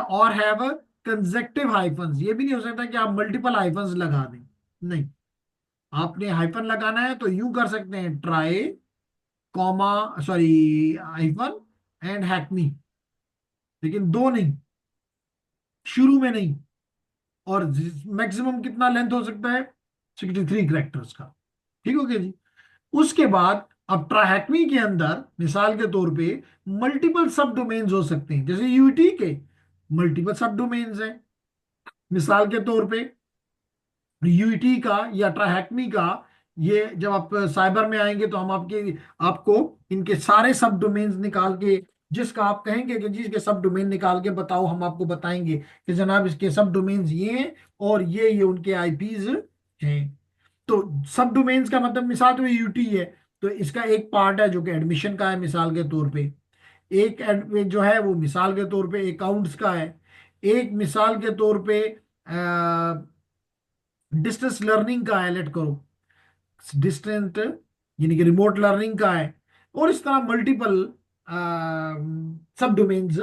Speaker 1: और हैव कंसेक्टिव हाइफन्स, ये भी नहीं हो सकता कि आप मल्टीपल हाइफन्स लगा दें, नहीं। आपने हाइफन लगाना है तो यूं कर सकते हैं, try comma sorry hyphen and hackme, लेकिन दो नहीं, शुरू में नहीं। और मैक्सिमम कितना लेंथ हो सकता है, 63 कैरेक्टर्स का। ठीक हो गया जी। उसके बाद अब ट्राईहैक्मी के अंदर मिसाल के तौर पे मल्टीपल सब डोमेन्स हो सकते हैं, जैसे यूटी के मल्टीपल सब डोमेन्स हैं। मिसाल के तौर पे यूटी का या ट्राईहैक्मी का, ये जब आप साइबर में आएंगे तो हम आपको इनके सारे सब डोमेन्स निकाल के, जिसका आप कहेंगे कि जी इसके सब डोमेन निकाल के बताओ, हम आपको बताएंगे कि जनाब इसके सब डोमेन्स ये हैं और ये उनके आईपीज हैं। तो सब डोमेन्स का मतलब मिसाल तो यूटी है, तो इसका एक पार्ट है जो कि एडमिशन का है मिसाल के तौर पे, एक जो है वो मिसाल के तौर पे अकाउंट्स का है, एक मिसाल के तौर पे डिस्टेंस लर्निंग का है, लेट करो डिस्टेंट यानी कि रिमोट लर्निंग का है, और इस तरह मल्टीपल सब डोमेन्स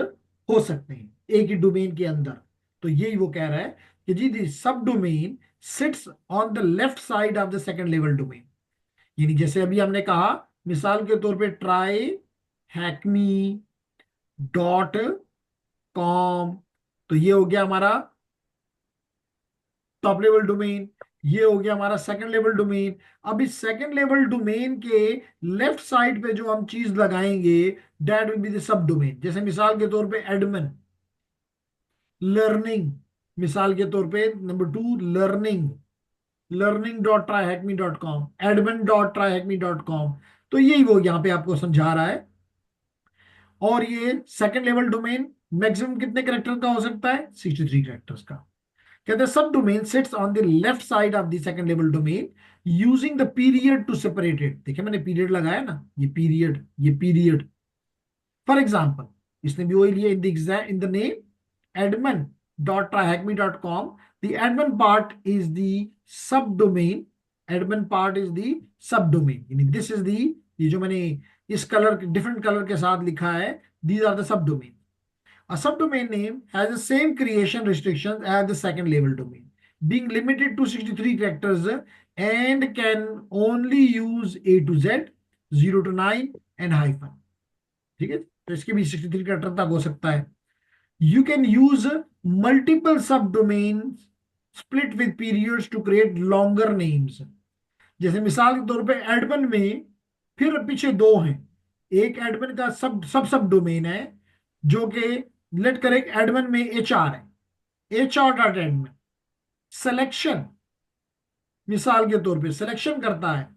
Speaker 1: हो सकते हैं एक ही डोमेन के अंदर। तो यही वो कह रहा है कि जी दी सब domain sits on the left side of the second level domain, यानी जैसे अभी हमने कहा मिसाल के तौर पे ट्राई हैकमी .com, तो ये हो गया हमारा टॉप लेवल डोमेन, ये हो गया हमारा सेकंड लेवल डोमेन। अब इस सेकंड लेवल डोमेन के लेफ्ट साइड पे जो हम चीज लगाएंगे that will be the sub domain, जैसे मिसाल के तौर पे एडमिन लर्निंग, मिसाल के तौर पे नंबर 2 लर्निंग, learning.trihacme.com, admin.trihacme.com। तो यही वो यहाँ पे आपको समझा रहा है। और ये सेकंड लेवल डोमेन मैक्सिमम कितने कैरेक्टर का हो सकता है, 63 कैरेक्टर्स का। कहते हैं sub domain sits on the left side of the second level domain using the period to separate it. देखिए मैंने पीरियड लगाया ना, ये पीरियड। फॉर एग्जाम्पल इसने भी वही लिया, in the name admin.trihacme.com, the admin part is the subdomain, admin part is the subdomain, यानी दिस इज दी, ये जो मैंने इस कलर डिफरेंट कलर के साथ लिखा है, these are the subdomain। A subdomain name has the same creation restrictions as the second level domain, being limited to 63 characters and can only use A to Z, 0 to 9 and hyphen। ठीक है, तो इसके भी 63 कैरेक्टर तक हो सकता है। You can use multiple subdomains split with periods to create longer names। जैसे मिसाल के तौर पे एडमिन में फिर पीछे दो हैं, एक एडमिन का सब डोमेन है जो कि लेट करें एडमिन में HR है, HR.admin। सिलेक्शन मिसाल के तौर पे सिलेक्शन करता है,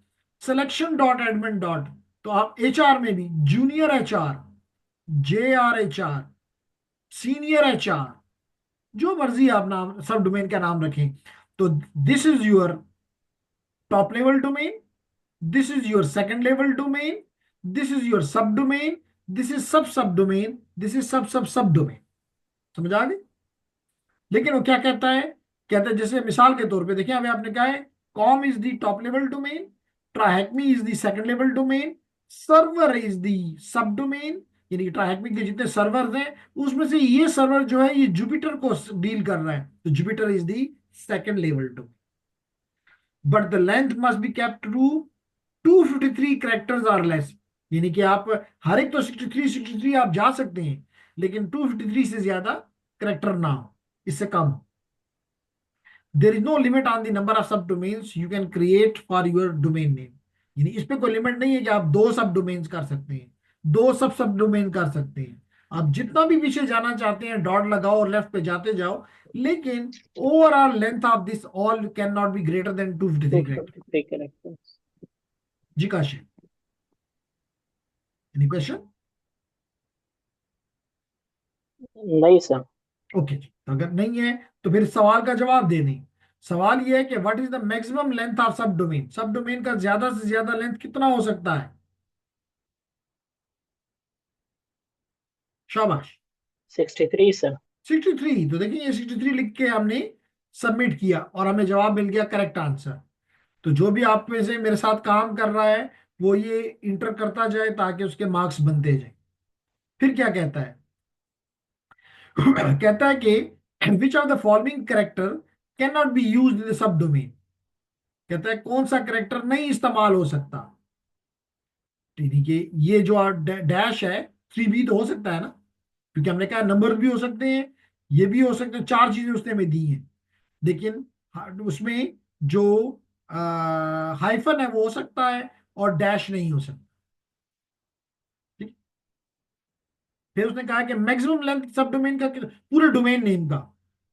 Speaker 1: सिलेक्शन.admin डॉट, तो आप HR में भी junior HR, JR HR, senior HR, जो मर्जी आप नाम सब डोमेन का नाम रखें। तो this is your top level domain, this is your second level domain, this is your सब डोमेन, दिस इज सब डोमेन, दिस इज सब डोमेन। समझ आ गई। लेकिन वो क्या कहता है, कहता है जैसे मिसाल के तौर पे देखिए अभी आपने कहा है com is the top level domain, TryHackMe is the second level domain, server is the sub domain, यानी ट्राईहैक्मी के जितने सर्वर हैं उसमें से ये सर्वर जो है ये जुपिटर को डील कर रहा है, तो Jupiter is the second level domain. But the length must be kept to 253 characters or less. यानी कि आप हर एक तो 63 आप जा सकते हैं, लेकिन 253 से ज्यादा कैरेक्टर ना हो, इससे कम हो। There is no limit on the number of sub domains you can create for your domain name. यानी इस पे कोई लिमिट नहीं है कि आप दो सब डोमेन्स कर सकते हैं, दो सब सब डोमेन कर सकते हैं। आप जितना भी पीछे जाना चाहते हैं डॉट लगाओ और लेफ्ट पे जाते जाओ, लेकिन overall length of this all can not be greater than 253 character.
Speaker 2: 253 characters.
Speaker 1: जी काशिफ, एनी क्वेश्चन?
Speaker 2: नहीं सर।
Speaker 1: ओके जी, तो अगर नहीं है तो फिर सवाल का जवाब दे दें। सवाल यह है कि what is the maximum length of सब डोमेन, सब डोमेन का ज्यादा से ज्यादा लेंथ कितना हो सकता है? शाबाश।
Speaker 2: 63 सर।
Speaker 1: 63। तो देखिए ये 63 लिख के हमने सबमिट किया और हमें जवाब मिल गया करेक्ट आंसर। तो जो भी आप में से मेरे साथ काम कर रहा है वो ये इंटर करता जाए ताकि उसके मार्क्स बनते जाए। फिर क्या कहता है? कहता है कि which of the following character can not B use in the sub domain. कहता है कौन सा कैरेक्टर नहीं इस्तेमाल हो सकता। यानी कि ये जो डैश है, 3B तो हो सकता है ना, क्योंकि हमने कहा नंबर भी हो सकते हैं, ये भी हो सकते हैं, चार चीजें उसने हमें दी हैं। लेकिन उसमें जो हाइफन है वो हो सकता है और डैश नहीं हो सकता। ठीक। फिर उसने कहा कि मैक्सिमम लेंथ सब डोमेन का पूरे डोमेन नेम का,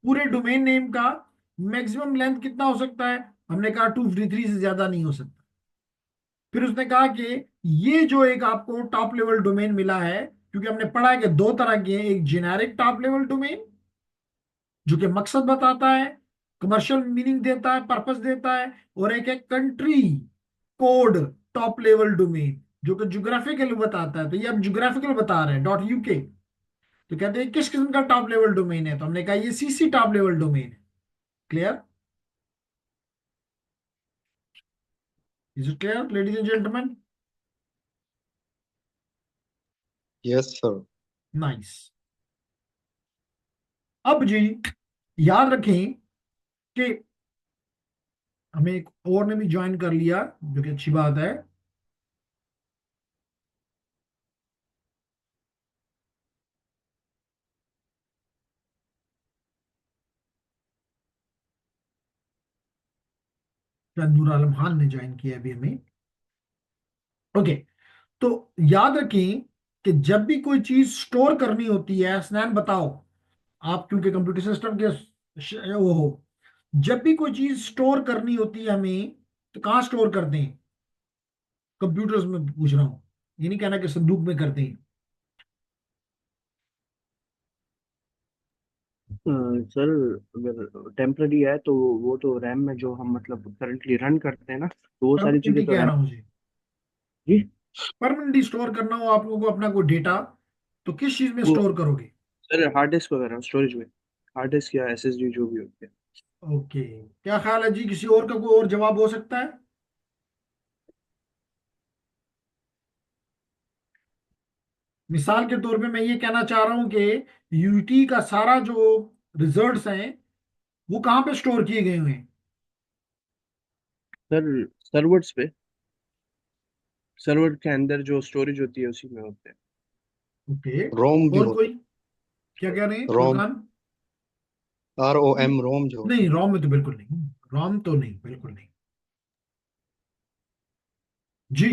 Speaker 1: पूरे डोमेन नेम का मैक्सिमम लेंथ कितना हो सकता है? हमने कहा 253 से ज्यादा नहीं हो सकता। फिर उसने कहा कि ये जो एक आपको टॉप लेवल डोमेन मिला है, क्योंकि हमने पढ़ा है कि दो तरह के हैं, एक जेनेरिक टॉप लेवल डोमेन जो कि मकसद बताता है, कमर्शियल मीनिंग देता है, पर्पस देता है, और एक है country code top level domain जो कि ज्योग्राफिकल बताता है। तो ये अब ज्योग्राफिकल बता रहे हैं .uk। तो कहते हैं किस किस्म का टॉप लेवल डोमेन है, तो हमने कहा ये CC टॉप लेवल डोमेन है। Clear? Is it clear ladies and gentleman?
Speaker 3: Yes sir.
Speaker 1: Nice. अब जी याद रखें कि हमें एक और ने भी ज्वाइन कर लिया, जो कि अच्छी बात है। नूर आलम खान ने ज्वाइन किया अभी हमें। ओके। तो याद रखें कि जब भी कोई चीज स्टोर करनी होती है, स्नैन बताओ, आप क्योंकि कंप्यूटर सिस्टम के वो हो, जब भी कोई चीज स्टोर करनी होती है हमें, तो कहाँ स्टोर करते हैं? कंप्यूटर्स में पूछ रहा हूँ, ये नहीं कहना कि संदूक में करते हैं।
Speaker 4: सर अगर टेम्पररी है तो वो तो रैम में जो हम मतलब करंटली रन करते हैं ना, तो वो सारी चीजें
Speaker 1: परमानेंटली
Speaker 4: तो
Speaker 1: कह
Speaker 4: रैम।
Speaker 1: रहा हूँ मुझे,
Speaker 4: जी।
Speaker 1: परमानेंटली स्टोर करना हो आप लोगों को अपना कोई डेटा, तो किस चीज में
Speaker 4: वो
Speaker 1: स्टोर करोगे?
Speaker 4: सर हार्ड डिस्क वगैरह स्टोरेज में, हार्ड डिस्क या एसएसडी जो भी होती है।
Speaker 1: ओके। क्या ख्याल है जी, किसी और का कोई और जवाब हो सकता है? मिसाल के तौर पे मैं ये कहना चाह रहा हूं कि यूटी का सारा जो रिजल्ट्स हैं वो कहाँ पे स्टोर किए गए हुए हैं?
Speaker 4: सर सर्वर्स पे, सर्वर के अंदर जो स्टोरेज होती है उसी में होते हैं।
Speaker 1: ओके।
Speaker 3: रोम भी
Speaker 1: और
Speaker 3: होता
Speaker 1: कोई? क्या कह रहे हैं
Speaker 3: है, रोम,
Speaker 1: फुरकान?
Speaker 3: ROM, रोम जो होता
Speaker 1: नहीं, रॉम में तो बिल्कुल नहीं, रॉम तो नहीं, बिल्कुल नहीं। जी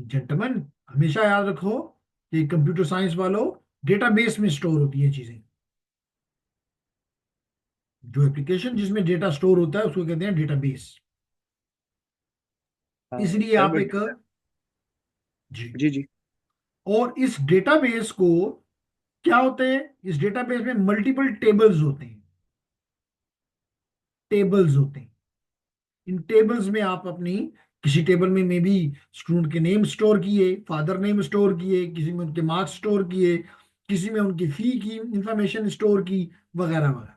Speaker 1: जेंटलमैन, हमेशा याद रखो कि कंप्यूटर साइंस वालों, डेटाबेस में स्टोर होती है चीजें। जो एप्लीकेशन जिसमें डेटा स्टोर होता है उसको कहते हैं डेटाबेस।
Speaker 4: है
Speaker 1: इसलिए आप
Speaker 4: सर्वर
Speaker 1: एक,
Speaker 4: डेटा।
Speaker 1: जी,
Speaker 4: जी जी।
Speaker 1: और इस डेटाबेस को क्या होते हैं, इस डेटाबेस में मल्टीपल टेबल्स होते हैं, टेबल्स होते हैं। इन टेबल्स में आप अपनी, किसी टेबल में मे बी स्टूडेंट के नेम स्टोर किए, फादर नेम स्टोर किए, किसी में उनके मार्क्स स्टोर किए, किसी में उनकी फी की इंफॉर्मेशन स्टोर की, वगैरह वगैरह।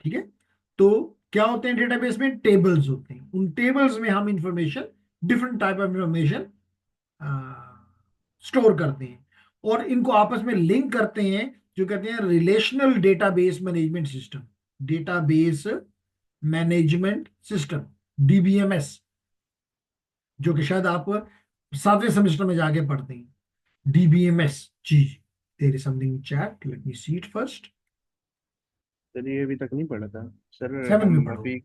Speaker 1: ठीक है। तो क्या होते हैं डेटाबेस में? टेबल्स होते हैं। उन टेबल्स में हम information, different type of information store करते हैं और इनको आपस में लिंक करते हैं, जो कहते हैं relational database management system. Database management system, DBMS, जो कि शायद आप 7वें सेमेस्टर में जाके पढ़ते हैं। DBMS। जी, there is something in chat, let me see it first.
Speaker 4: Sir ये अभी तक नहीं पढ़ा था सर।
Speaker 1: 7 में
Speaker 4: हम
Speaker 1: पढ़ो।
Speaker 4: अभी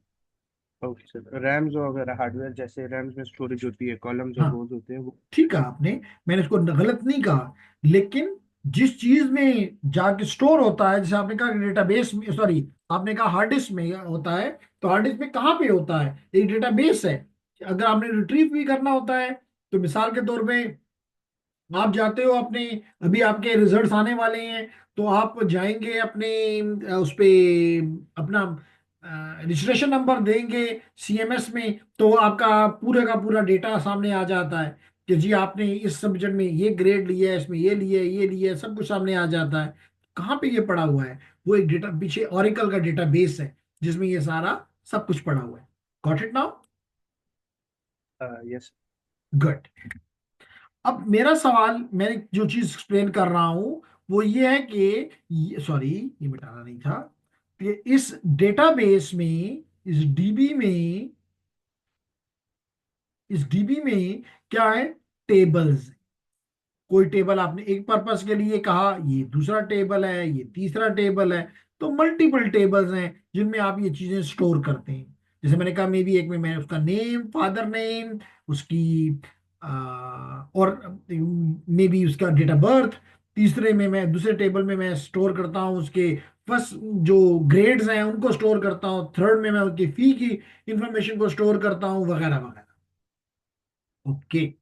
Speaker 4: ओके सर, रैम्स वगैरह हार्डवेयर, जैसे रैम्स में स्टोरेज होती है, कॉलम्स और
Speaker 1: हाँ,
Speaker 4: रोज होते हैं वो।
Speaker 1: ठीक है, आपने, मैंने इसको गलत नहीं कहा, लेकिन जिस चीज में जाके स्टोर होता है, जैसे आपने कहा डेटाबेस में, सॉरी, आपने कहा हार्ड डिस्क में होता है, तो हार्ड डिस्क में कहाँ पे होता है? एक डेटाबेस है। अगर आपने रिट्रीव भी करना होता है, तो मिसाल के तौर पे आप जाते हो अपने, अभी आपके रिजल्ट्स आने वाले हैं, तो आप जाएंगे अपने उस पे अपना रजिस्ट्रेशन नंबर देंगे CMS में, तो आपका पूरे का पूरा डेटा सामने आ जाता है कि जी आपने इस सब्जेक्ट में ये ग्रेड लिया है, इसमें ये लिया है, ये लिया है, सब कुछ सामने आ जाता है। कहाँ पे ये पड़ा हुआ है? वो एक डेटा पीछे ओरेकल का डेटाबेस है, जिसमें ये सारा सब कुछ पड़ा हुआ है। Got it now?
Speaker 4: Yes.
Speaker 1: Good. अब मेरा सवाल, मैं जो चीज एक्सप्लेन कर रहा हूं, वो ये है कि, सॉरी, ये मिटाना नहीं था, कि इस डेटाबेस में, इस डीबी में, इस डीबी में क्या है? टेबल्स। कोई टेबल आपने एक पर्पस के लिए कहा, ये दूसरा टेबल है, ये तीसरा टेबल है, तो मल्टीपल टेबल्स हैं जिनमें आप ये चीजें स्टोर करते हैं। जैसे मैंने कहा, मे बी एक में मैं उसका नेम, फादर नेम, उसकी और मे बी उसका डेट ऑफ बर्थ। तीसरे में मैं दूसरे टेबल में मैं स्टोर करता हूँ उसके फर्स्ट जो ग्रेड्स हैं उनको स्टोर करता हूँ। थर्ड में मैं उसकी फी की इंफॉर्मेशन को स्टोर करता हूँ, वगैरह वगैरह। ओके।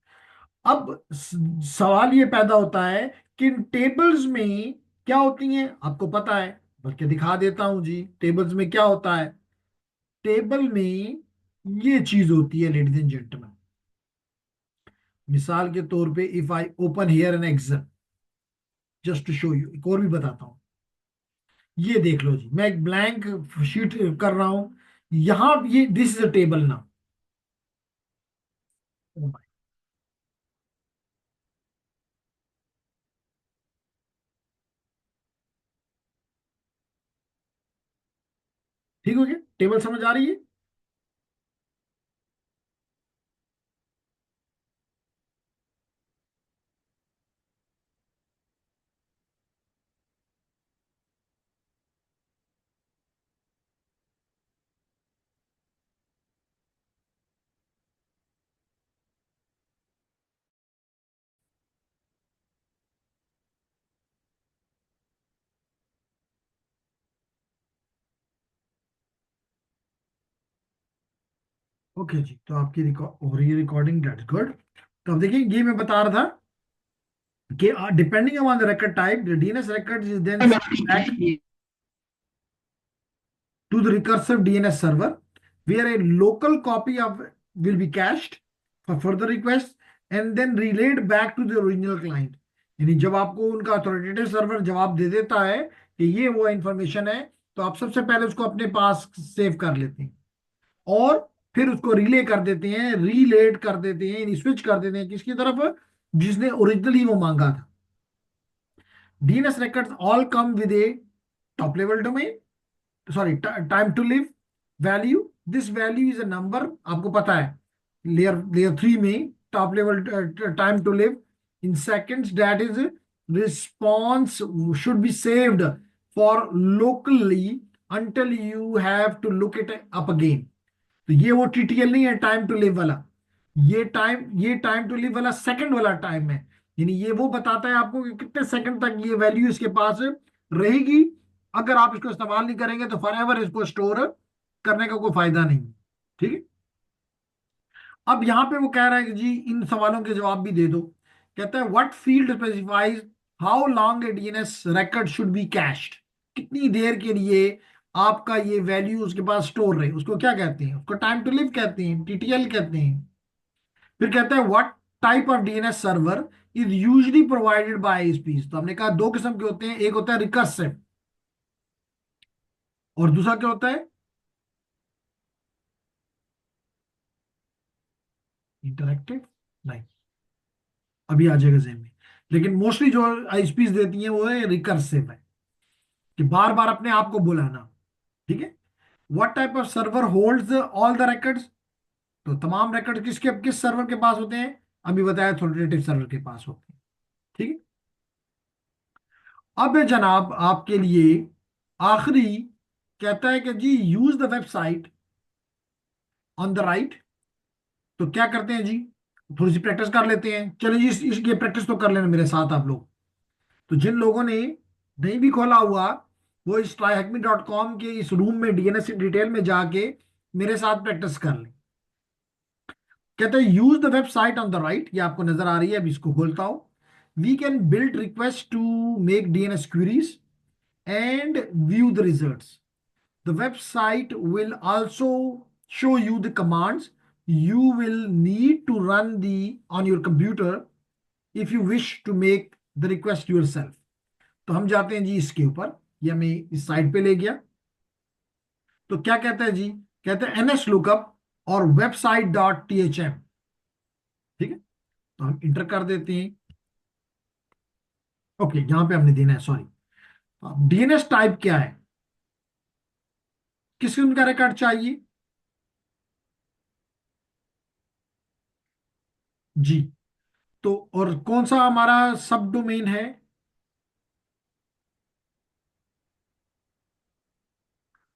Speaker 1: अब सवाल ये पैदा होता है कि इन टेबल्स में क्या होती हैं, आपको पता है, बल्कि दिखा देता हूं जी। टेबल्स में क्या होता है? टेबल में ये चीज होती है, लेडीज एंड जेंटलमैन। मिसाल के तौर पे, if I open here an Excel, just to show you, एक और भी बताता हूं। ये देख लो जी, मैं एक ब्लैंक शीट कर रहा हूं यहां, ये दिस इज अ टेबल ना। ठीक हो गया? टेबल समझ आ रही है? ओके जी, तो आपकी रिकॉर्ड हो रही है, रिकॉर्डिंग, दैट्स गुड। तो अब देखिए, ये मैं बता रहा था कि depending upon the record type, the DNS record is then sent back to the recursive DNS server, where a local copy of will be cached for further requests and then relayed back to the original client। यानी जब आपको उनका अथॉरिटेटिव सर्वर जवाब दे देता है कि ये वो इंफॉर्मेशन है, तो आप सबसे पहले उसको अपने पास सेव कर लेते हैं, और फिर उसको रिले कर देते हैं, रीलेड कर देते हैं, स्विच कर देते हैं किसकी तरफ? जिसने ओरिजिनली वो मांगा था। DNS records all come with a top level domain, sorry, time to live value। This value is a number, आपको पता है, लेयर 3 में top level time to live in seconds, that is response should be saved for locally until you have to look it up again। तो ये वो TTL नहीं है, टाइम टू लिव वाला। ये टाइम टू लिव वाला सेकंड वाला टाइम है, यानी ये वो बताता है आपको कि कितने सेकंड तक ये वैल्यू इसके पास रहेगी। अगर आप इसको इस्तेमाल नहीं करेंगे तो फॉर एवर इसको स्टोर करने का कोई फायदा नहीं। ठीक है? अब यहां पे वो कह रहा है कि जी इन सवालों के जवाब भी दे दो। कहता है what field specifies how long A DNS record should be cached. कितनी देर के लिए आपका ये वैल्यू उसके पास स्टोर रहे, उसको क्या कहते हैं? उसको टाइम टू लिव कहते हैं, TTL कहते हैं। फिर कहता है what type of DNS server is usually provided by ISPs। तो हमने कहा दो किस्म के होते हैं, एक होता है रिकर्सिव और दूसरा क्या होता है? इंटरैक्टिव। नहीं, अभी आ जाएगा ज़हन में। लेकिन मोस्टली जो ISPs देती हैं वो है रिकर्सिव है, कि बार बार अपने आप को बुलाना। ठीक है? What type of server holds all the records? तो तमाम रिकॉर्ड किस सर्वर के पास होते हैं? अभी बताया अथॉरिटेटिव सर्वर के पास होते हैं। ठीक है। अब है जनाब आपके लिए आखिरी, कहता है कि जी use the website on the right. तो क्या करते हैं जी, थोड़ी सी प्रैक्टिस कर लेते हैं। चलिए जी ये प्रैक्टिस तो कर लेना मेरे साथ आप लोग। तो जिन लोगों ने नहीं भी खोला हुआ, वो इस tryhackme.com के इस रूम में डीएनएस डिटेल में जाके मेरे साथ प्रैक्टिस कर लें। कहते हैं use the website on the right, ये आपको नजर आ रही है, अभी इसको खोलता हूं। We can build request to make DNS queries and view the results. The website will also show you the commands you will need to run on your computer if you wish to make the request yourself. तो हम जाते हैं जी इसके ऊपर, ये हमें इस साइट पे ले गया। तो क्या कहता है जी, कहते हैं एनएस लुकअप और वेबसाइट डॉट टीएचएम। ठीक है, तो हम इंटर कर देते हैं। ओके, यहां पे हमने देना है, सॉरी। डीएनएस टाइप क्या है, किस किस्म का रिकॉर्ड चाहिए जी? तो और कौन सा हमारा सब डोमेन है?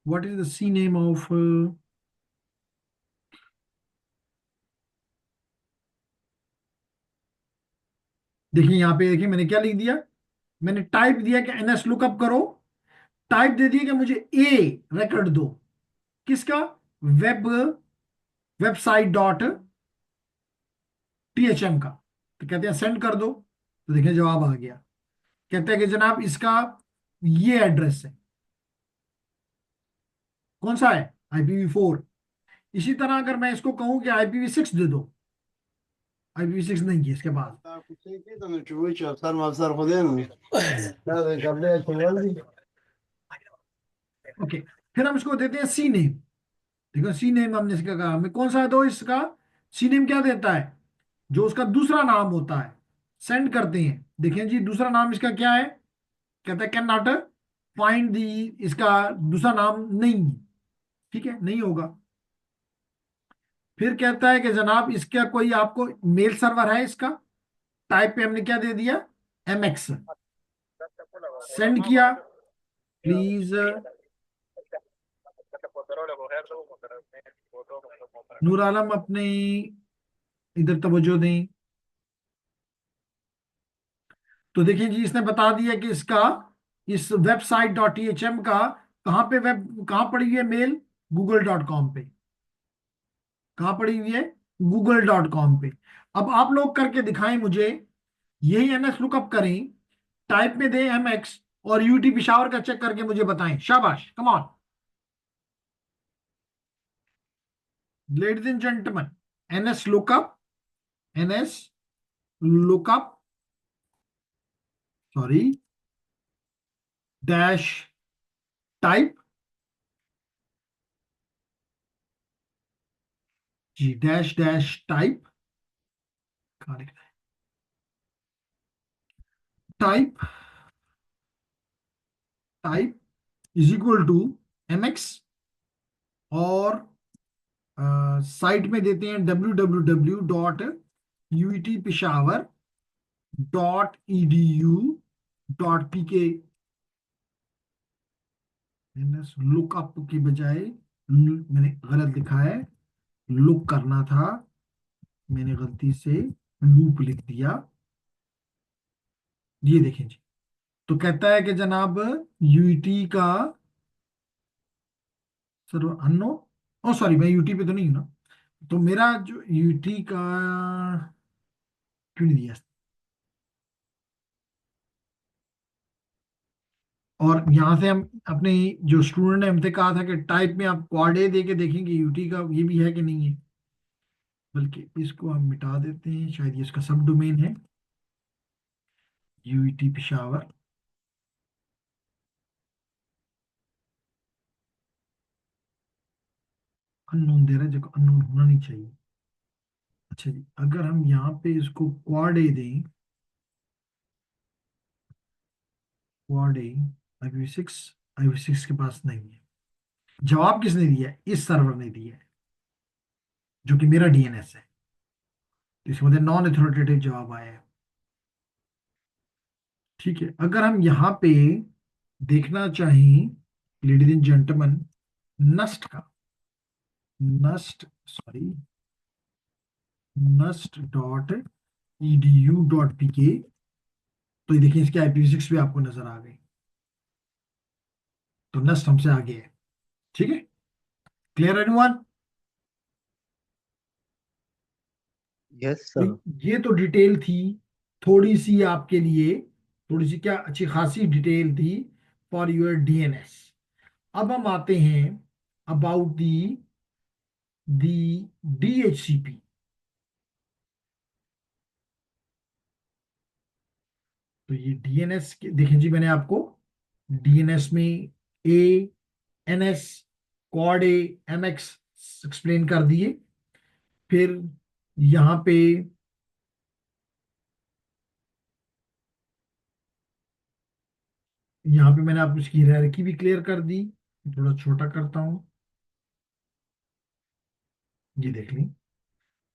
Speaker 1: What is the C name of, देखिए यहां पे, देखिए मैंने क्या लिख दिया, मैंने टाइप दिया कि एनएस लुकअप करो, टाइप दे दिया कि मुझे ए रिकॉर्ड दो, किसका? वेब वेबसाइट डॉट टीएचएम का। तो कहते हैं सेंड कर दो। तो देखिए जवाब आ गया। कहते हैं कि जनाब इसका ये एड्रेस है, कौन सा है? IPv4। इसी तरह अगर मैं इसको कहूं कि IPv6 दे दो, IPv6 नहीं है इसके बाद। ओके, फिर हम इसको देते हैं सी नेम। देखो सी नेम हमने इसका कहा, हमें कौन सा है? तो इसका सी नेम क्या देता है? जो उसका दूसरा नाम होता है। सेंड करते हैं, देखें जी दूसरा नाम इसका क्या है? कहता है कैन नॉट फाइंड दी, इसका दूसरा नाम नहीं है। ठीक है, नहीं होगा। फिर कहता है कि जनाब इसका कोई आपको मेल सर्वर है इसका? टाइप पे हमने क्या दे दिया? MX। सेंड किया, प्लीज नूर आलम अपने इधर तवज्जो दें। तो देखिए जी इसने बता दिया कि इसका इस वेबसाइट डॉट टीएचएम का कहाँ पड़ी हुई है मेल? google.com पे। कहाँ पड़ी हुई है? google.com पे। अब आप लोग करके दिखाएं मुझे, यही एनएस लुकअप करें, टाइप में दें MX और यूटी पिशावर का चेक करके मुझे बताएं। शाबाश, come on ladies and gentleman. NS lookup sorry dash type जी, डैश डैश टाइप, कहाँ लिखना है? Type type is equal to MX और साइट में देते हैं www.uitpeshawar.edu.pk। एनएस लुकअप की बजाय मैंने गलत लिखा है, लुक करना था, मैंने गलती से लूप लिख दिया। ये देखें जी, तो कहता है कि जनाब यूटी का सर अन्नो, ओ सॉरी मैं यूटी पे तो नहीं हूं ना, तो मेरा जो यूटी का क्यों नहीं दिया? और यहाँ से हम अपने जो स्टूडेंट ने हमसे कहा था कि टाइप में आप क्वाड ए दे के देखेंगे यूटी का ये भी है कि नहीं है, बल्कि इसको हम मिटा देते हैं, शायद ये इसका सब डोमेन है, यूटी पिशावर। अननोन दे रहा है, जो अननोन होना नहीं चाहिए। अच्छा जी, अगर हम यहाँ पे इसको क्वाड ए दें, क्वाड ए, IPv6 के पास नहीं है। जवाब किसने दिया है? इस सर्वर ने दिया है, जो कि मेरा डीएनएस है। तो इसके मतलब नॉन अथॉरिटेटिव जवाब आया है। ठीक है, अगर हम यहाँ पे देखना चाहें लेडीज एंड जेंटलमैन, नस्ट का, NUST sorry NUST dot edu.pk, तो ये देखिए इसके IPv6 भी आपको नजर आ गई। तो नस्ट हमसे आगे है। ठीक है, क्लियर एनीवन?
Speaker 3: यस
Speaker 1: तो
Speaker 3: सर।
Speaker 1: ये तो डिटेल थी थोड़ी सी आपके लिए, थोड़ी सी क्या, अच्छी खासी डिटेल थी फॉर योर डीएनएस। अब हम आते हैं अबाउट दी DHCP। तो ये डीएनएस देखें जी, मैंने आपको डीएनएस में ANS, क्वाड MX एक्सप्लेन कर दिए। फिर यहाँ पे मैंने आपको इसकी हायरार्की भी क्लियर कर दी। थोड़ा छोटा करता हूँ, ये देख लें।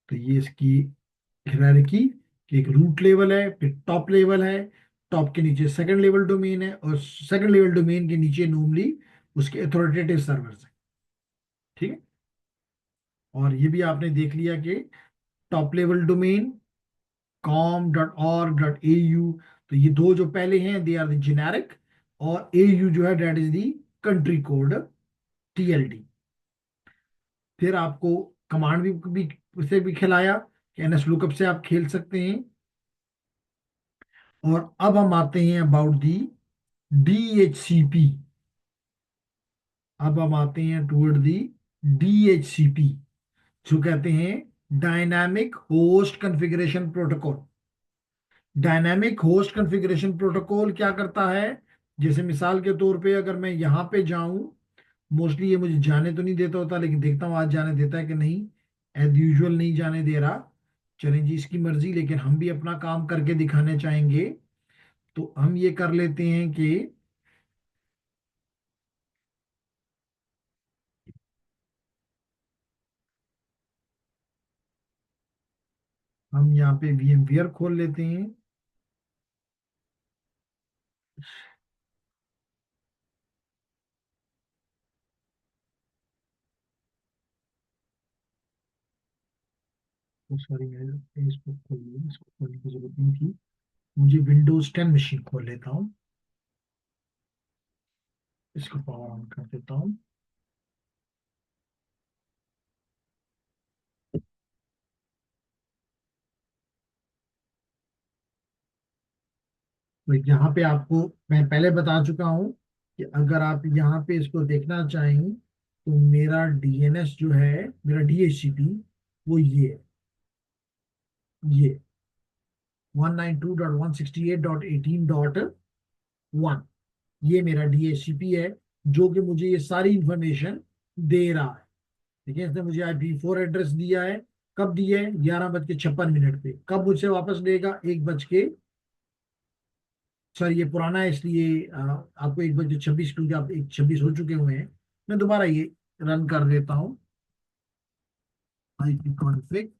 Speaker 1: तो ये इसकी हायरार्की कि एक रूट लेवल है, फिर टॉप लेवल है, टॉप के नीचे सेकंड लेवल डोमेन है, और सेकंड लेवल डोमेन के नीचे नॉर्मली उसके अथॉरिटेटिव सर्वर्स हैं। ठीक है, और ये भी आपने देख लिया कि टॉप लेवल डोमेन com.org.au, तो ये दो जो पहले हैं दे आर द जेनेरिक, और AU जो है that is the country code, TLD। फिर आपको कमांड से भी खिलाया कि NS लुकअप से आप खेल सकते हैं। और अब हम आते हैं अबाउट दी DHCP। अब हम आते हैं टुवर्ड दी DHCP, जो कहते हैं dynamic host configuration protocol. Dynamic host configuration protocol क्या करता है? जैसे मिसाल के तौर पे अगर मैं यहाँ पे जाऊं, मोस्टली ये मुझे जाने तो नहीं देता होता, लेकिन देखता हूँ आज जाने देता है कि नहीं। एज यूजुअल नहीं जाने दे रहा। चलें जी, इसकी मर्जी, लेकिन हम भी अपना काम करके दिखाने चाहेंगे। तो हम ये कर लेते हैं कि हम यहाँ पे VMware खोल लेते हैं। सॉरी, मैंने इसको खोल लिया, इसको खोलने की जरूरत नहीं थी। मुझे विंडोज 10 मशीन खोल लेता हूँ, इसको पावर ऑन कर देता हूँ। तो यहाँ पे आपको मैं पहले बता चुका हूँ कि अगर आप यहाँ पे इसको देखना चाहें, तो मेरा DNS जो है, मेरा DHCP, वो ये 192.168.18.1, ये मेरा DHCP है, जो कि मुझे ये सारी इंफॉर्मेशन दे रहा है। ठीक है, इसने मुझे IP4 एड्रेस दिया है। कब दिया है? 11:56 पे। कब मुझसे वापस लेगा? 1 बज के, सर ये पुराना है इसलिए आपको 1:26, क्योंकि आप 1:26 हो चुके हुए हैं। मैं दोबारा ये रन कर देता हूँ, IP कॉन्फ़िग।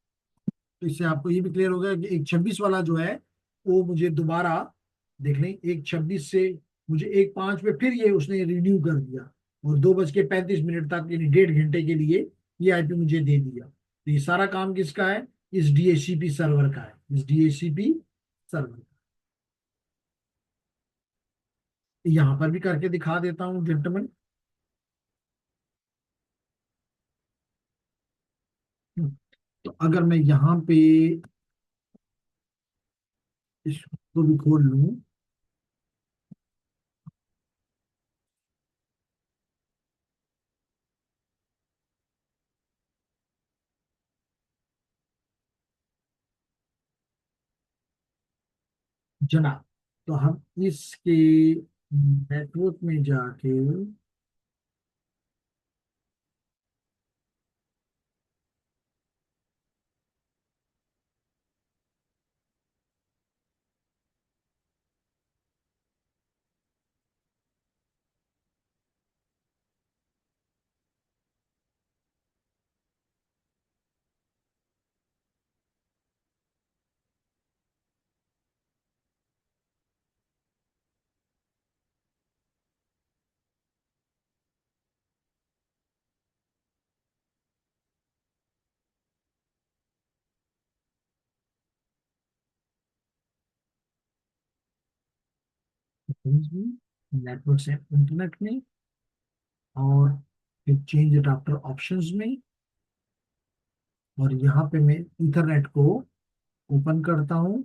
Speaker 1: तो इससे आपको ये भी क्लियर हो गया कि 1:26 वाला जो है, वो मुझे दोबारा देख लें, 1:26 से मुझे 1:05 पे फिर ये उसने रिन्यू कर दिया, और 2:35 तक, यानी 1.5 घंटे के लिए ये IP मुझे दे दिया। तो ये सारा काम किसका है? इस DHCP सर्वर का है, इस DHCP सर्वर। यहाँ पर भी करके दिखा देता हूँ जेंटलमैन। तो अगर मैं यहाँ पे इसको भी खोल लूँ, जना, तो हम इसके नेटवर्क में जाके नेटवर्क से इंटरनेट में, और फिर चेंज अडाप्टर ऑप्शंस में, और यहाँ पे मैं इथरनेट को ओपन करता हूँ।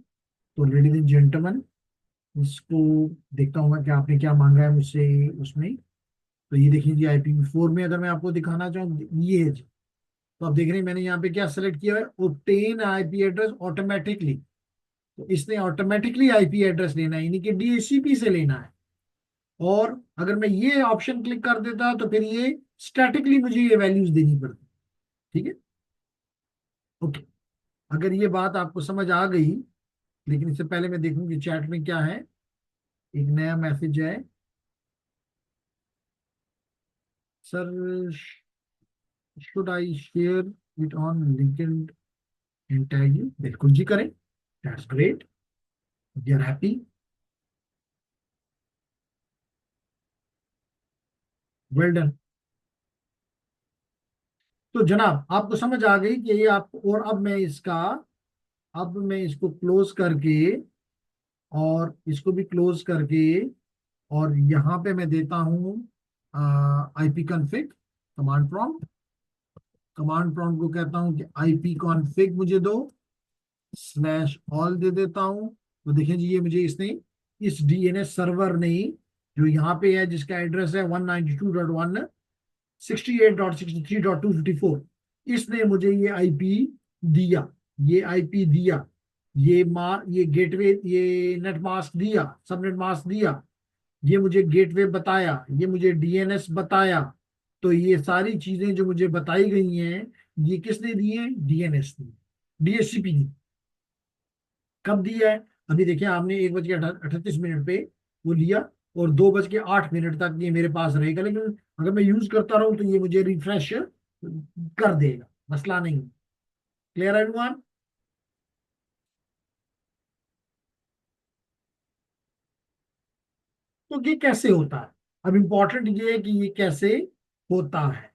Speaker 1: तो लेडीज एंड जेंटलमैन, इसको देखता हूँ मैं कि आपने क्या मांगा है मुझसे उसमें। तो ये देखिए जी, IPv4 में अगर मैं आपको दिखाना चाहूँ, ये है जी। तो आप देख रहे हैं मैंने यहाँ पे क्या सेलेक्ट किया है, ऑब्टेन IP एड्रेस ऑटोमेटिकली। तो इसने ऑटोमेटिकली IP एड्रेस लेना है, यानी कि DHCP से लेना है। और अगर मैं ये ऑप्शन क्लिक कर देता तो फिर ये स्टैटिकली मुझे ये वैल्यूज देनी पड़ती। ठीक है, ओके। अगर ये बात आपको समझ आ गई, लेकिन इससे पहले मैं देखूं कि चैट में क्या है। एक नया मैसेज है, sir should I share it on LinkedIn and tag you? बिल्कुल जी करें, that's great, we are happy, well done. तो जनाब आपको समझ आ गई कि ये आप, और अब मैं इसको क्लोज करके, और इसको भी क्लोज करके, और यहाँ पे मैं देता हूँ IP कॉन्फ़िग। कमांड प्रॉम्प्ट को कहता हूँ कि IP कॉन्फ़िग मुझे दो, /all दे देता हूँ। तो देखें जी, ये मुझे इसने, इस DNS सर्वर ने, जो यहाँ पे है जिसका एड्रेस है 192.168.63.254, इसने मुझे ये IP दिया, ये गेटवे, ये नेट मास्क दिया, सबनेट मास्क दिया, ये मुझे गेटवे बताया, ये मुझे DNS बताया। तो ये सारी चीजें जो मुझे बताई गई हैं, ये किसने दी है? DNS ने, DHCP ने। कब दिया है? अभी देखिए, आपने 1:38 पे वो लिया, और 2:08 तक ये मेरे पास रहेगा, लेकिन अगर मैं यूज करता रहूं तो ये मुझे रिफ्रेश कर देगा, मसला नहीं। Clear everyone? तो ये कैसे होता है? अब इंपॉर्टेंट ये है कि ये कैसे होता है।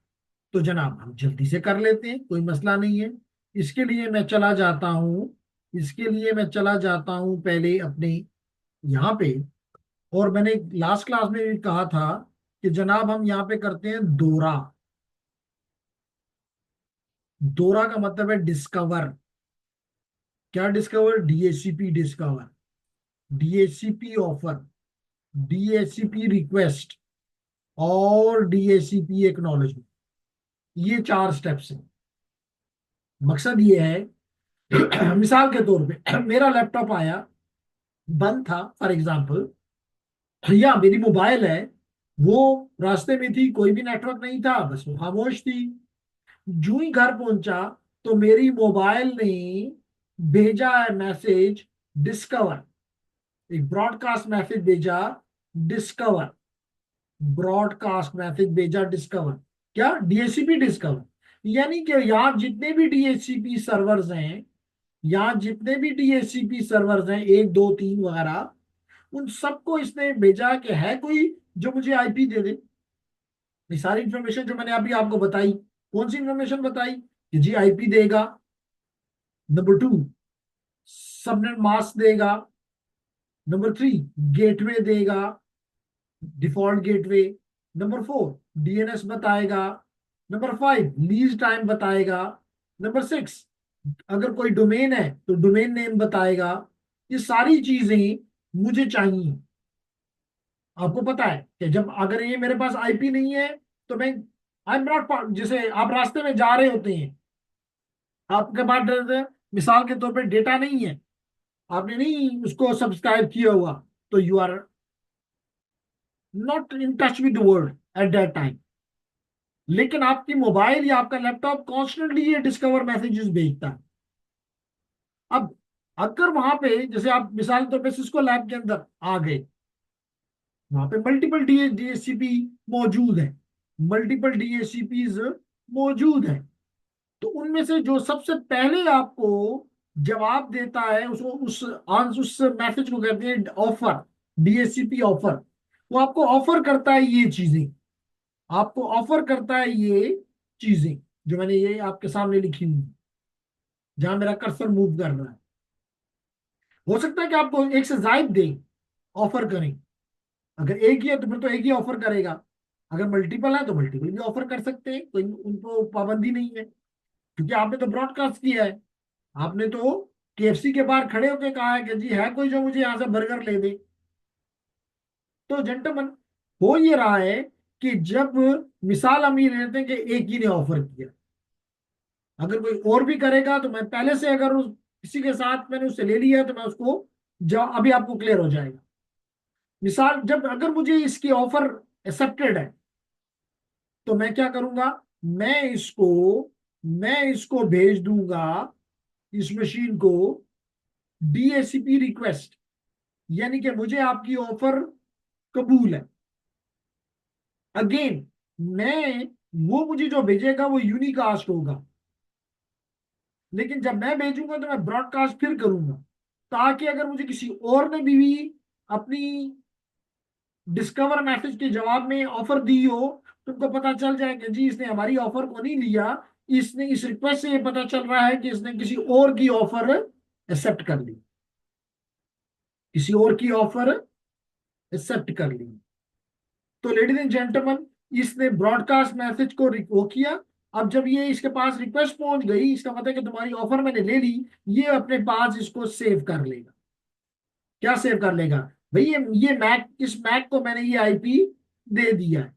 Speaker 1: तो जनाब हम जल्दी से कर लेते हैं, कोई मसला नहीं है। इसके लिए मैं चला जाता हूं पहले अपने यहाँ पे। और मैंने लास्ट क्लास में भी कहा था कि जनाब हम यहाँ पे करते हैं दौरा। दौरा का मतलब है डिस्कवर। क्या discover? DHCP discover, DHCP offer, DHCP request, और DHCP एक्नॉलेजमेंट। ये 4 स्टेप्स हैं। मकसद ये है मिसाल के तौर पे मेरा लैपटॉप आया, बंद था फॉर एग्जांपल, या मेरी मोबाइल है, वो रास्ते में थी, कोई भी नेटवर्क नहीं था, बस वो खामोश थी। जूं ही घर पहुंचा तो मेरी मोबाइल ने भेजा है मैसेज डिस्कवर, एक ब्रॉडकास्ट मैसेज भेजा, डिस्कवर, ब्रॉडकास्ट मैसेज भेजा डिस्कवर। क्या? DHCP discover. यानी कि यहाँ जितने भी DHCP सर्वर्स हैं, यहाँ जितने भी DHCP सर्वर्स हैं, 1 2 3 वगैरह, उन सबको इसने भेजा कि है कोई जो मुझे IP दे दे। ये सारी इंफॉर्मेशन जो मैंने अभी आपको बताई, कौन सी इंफॉर्मेशन बताई? कि जी IP देगा, नंबर 2 सबनेट मास्क देगा, नंबर 3 गेटवे देगा, डिफॉल्ट गेटवे, नंबर 4 DNS बताएगा, नंबर 5 लीज टाइम बताएगा, नंबर 6 अगर कोई डोमेन है तो डोमेन नेम बताएगा। ये सारी चीजें मुझे चाहिए। आपको पता है कि जब अगर ये मेरे पास IP नहीं है तो मैं, आई एम नॉट, जैसे आप रास्ते में जा रहे होते हैं, आपके पास मिसाल के तौर पे डेटा नहीं है, आपने नहीं उसको सब्सक्राइब किया हुआ, तो you are not in touch with the world at that time. लेकिन आपकी मोबाइल या आपका लैपटॉप कॉन्स्टेंटली ये डिस्कवर मैसेजेस भेजता है। अब अगर वहां पे, जैसे आप मिसाल के तौर पे सिस्को लैब के अंदर आ गए, वहां पे मल्टीपल DHCP मौजूद है, मल्टीपल DHCPs मौजूद है। तो उनमें से जो सबसे पहले आपको जवाब देता है, उसको उस मैसेज को कहते हैं ऑफर, DHCP ऑफर। वो आपको ऑफर करता है ये चीजें, आपको ऑफर करता है ये चीजें जो मैंने ये आपके सामने लिखी हुई, जहां मेरा कर्सर मूव कर रहा है। हो सकता है कि आपको एक से ज्यादा दे, ऑफर करें, अगर एक ही है तो फिर तो एक ही ऑफर करेगा, अगर मल्टीपल है तो मल्टीपल भी ऑफर कर सकते हैं, कोई उनको पाबंदी नहीं है, क्योंकि आपने तो ब्रॉडकास्ट किया है। आपने तो केएफसी के बाहर खड़े होकर कहा है कि जी है कोई जो मुझे यहाँ से बर्गर ले दे। तो जेंटलमैन, हो ये रहा है कि जब मिसाल हम ये लेते हैं कि एक ही ने ऑफर किया, अगर कोई और भी करेगा तो मैं पहले से अगर उस किसी के साथ मैंने उससे ले लिया तो मैं उसको अभी आपको क्लियर हो जाएगा। मिसाल, जब अगर मुझे इसकी ऑफर एक्सेप्टेड है तो मैं क्या करूंगा, मैं इसको मैं इसको भेज दूंगा इस मशीन को डीएसीपी रिक्वेस्ट, यानी कि मुझे आपकी ऑफर कबूल है। अगेन, मैं वो मुझे जो भेजेगा वो यूनिकास्ट होगा, लेकिन जब मैं भेजूंगा तो मैं ब्रॉडकास्ट फिर करूंगा, ताकि अगर मुझे किसी और ने भी अपनी डिस्कवर मैसेज के जवाब में ऑफर दी हो, तुमको पता चल जाए कि जी इसने हमारी ऑफर को नहीं लिया, इसने इस रिक्वेस्ट से ये पता चल रहा है कि इसने किसी और की ऑफर एक्सेप्ट कर ली, किसी और की ऑफर एक्सेप्ट कर ली। तो लेडीज एंड जेंटलमैन, इसने ब्रॉडकास्ट मैसेज को वो किया। अब जब ये इसके पास रिक्वेस्ट पहुंच गई, इसका मतलब है कि तुम्हारी ऑफर मैंने ले ली, ये अपने पास इसको सेव कर लेगा। क्या सेव कर लेगा भाई, ये मैक, इस मैक को मैंने ये आईपी दे दिया है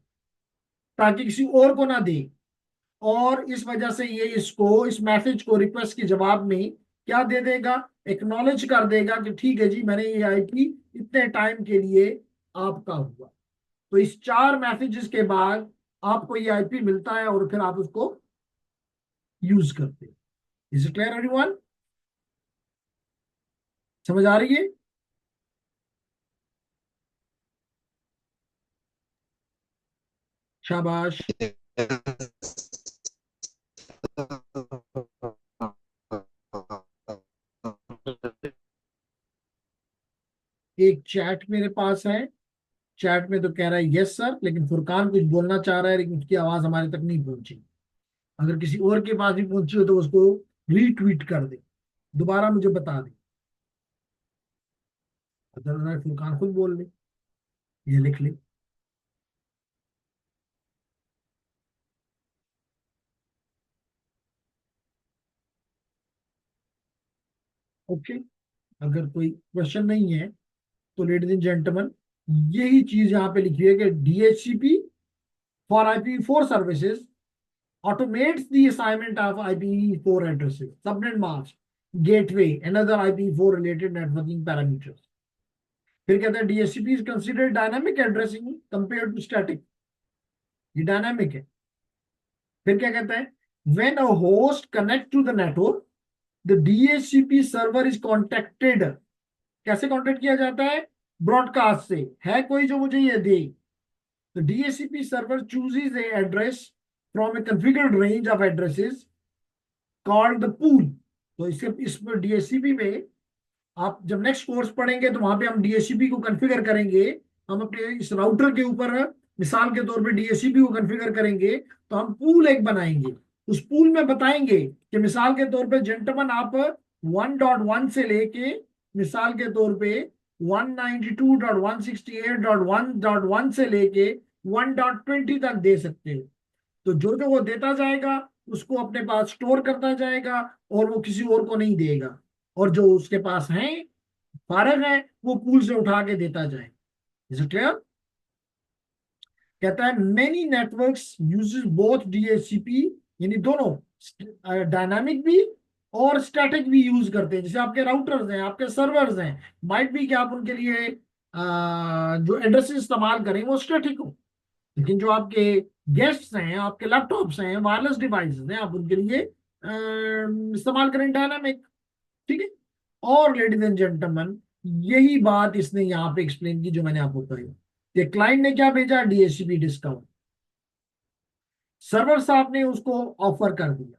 Speaker 1: ताकि किसी और को ना दे, और इस वजह से ये इसको इस मैसेज को रिक्वेस्ट के जवाब में क्या दे देगा, एक्नॉलेज कर देगा कि ठीक है जी मैंने ये आईपी इतने टाइम के लिए आपका हुआ। तो इस 4 मैसेजेस के बाद आपको ये आईपी मिलता है और फिर आप उसको यूज करते हैं। Is it clear everyone? समझ आ रही है? शाबाश। एक चैट मेरे पास है, चैट में तो कह रहा है यस सर, लेकिन फुरकान कुछ बोलना चाह रहा है लेकिन उसकी आवाज हमारे तक नहीं पहुंची। अगर किसी और के पास भी पहुंची हो तो उसको रीट्वीट कर दे, दोबारा मुझे बता दे। अगर फुरकान खुद बोल ले, ये लिख ले। ओके, अगर कोई क्वेश्चन नहीं है तो लेडीज एंड जेंटलमैन, यही चीज यहाँ पे लिखी है कि DHCP for IPv4 services automates the assignment of IPv4 addresses, subnet mask, gateway, and other IPv4 related networking parameters. फिर कहते हैं DHCP is considered dynamic addressing compared to static, ये डायनामिक है। फिर क्या कहता है, when a host connect to the network, the DHCP server is contacted। कैसे कॉन्टेक्ट किया जाता है? ब्रॉडकास्ट से, है कोई जो मुझे ये दे। तो DHCP server chooses a address from a configured range of addresses called the pool। तो इस DHCP में आप जब नेक्स्ट कोर्स पढ़ेंगे तो वहां पे हम DHCP को कॉन्फ़िगर करेंगे। हम अपने इस राउटर के ऊपर मिसाल के तौर पे DHCP को कॉन्फ़िगर करेंगे, तो हम पूल एक बनाएंगे। उस पूल में बताएंगे कि मिसाल के तौर पे जेंटलमैन आप 1.1 से लेके मिसाल के तौर पे 192.168.1.1 से लेके 1.20 तक दे सकते हो। तो जो जो वो देता जाएगा उसको अपने पास स्टोर करता जाएगा और वो किसी और को नहीं देगा, और जो उसके पास है फारग है वो पूल से उठा के देता जाए। Is it clear? कहता है many networks uses both DHCP, यानी दोनों डायनामिक भी और स्टैटिक भी यूज करते हैं। जैसे आपके राउटर्स हैं, आपके सर्वर्स हैं, माइट भी कि आप उनके लिए जो एड्रेसेस इस्तेमाल करें वो स्टैटिक हो, लेकिन जो आपके गेस्ट्स हैं, आपके लैपटॉप्स हैं, वायरलेस डिवाइसेस हैं, आप उनके लिए इस्तेमाल करें डायनामिक। ठीक है? और लेडीज एंड जेंटलमैन, यही बात इसने यहाँ पे एक्सप्लेन की जो मैंने आपको कही। ये क्लाइंट ने क्या भेजा? DHCP discount. सर्वर साहब ने उसको ऑफर कर दिया।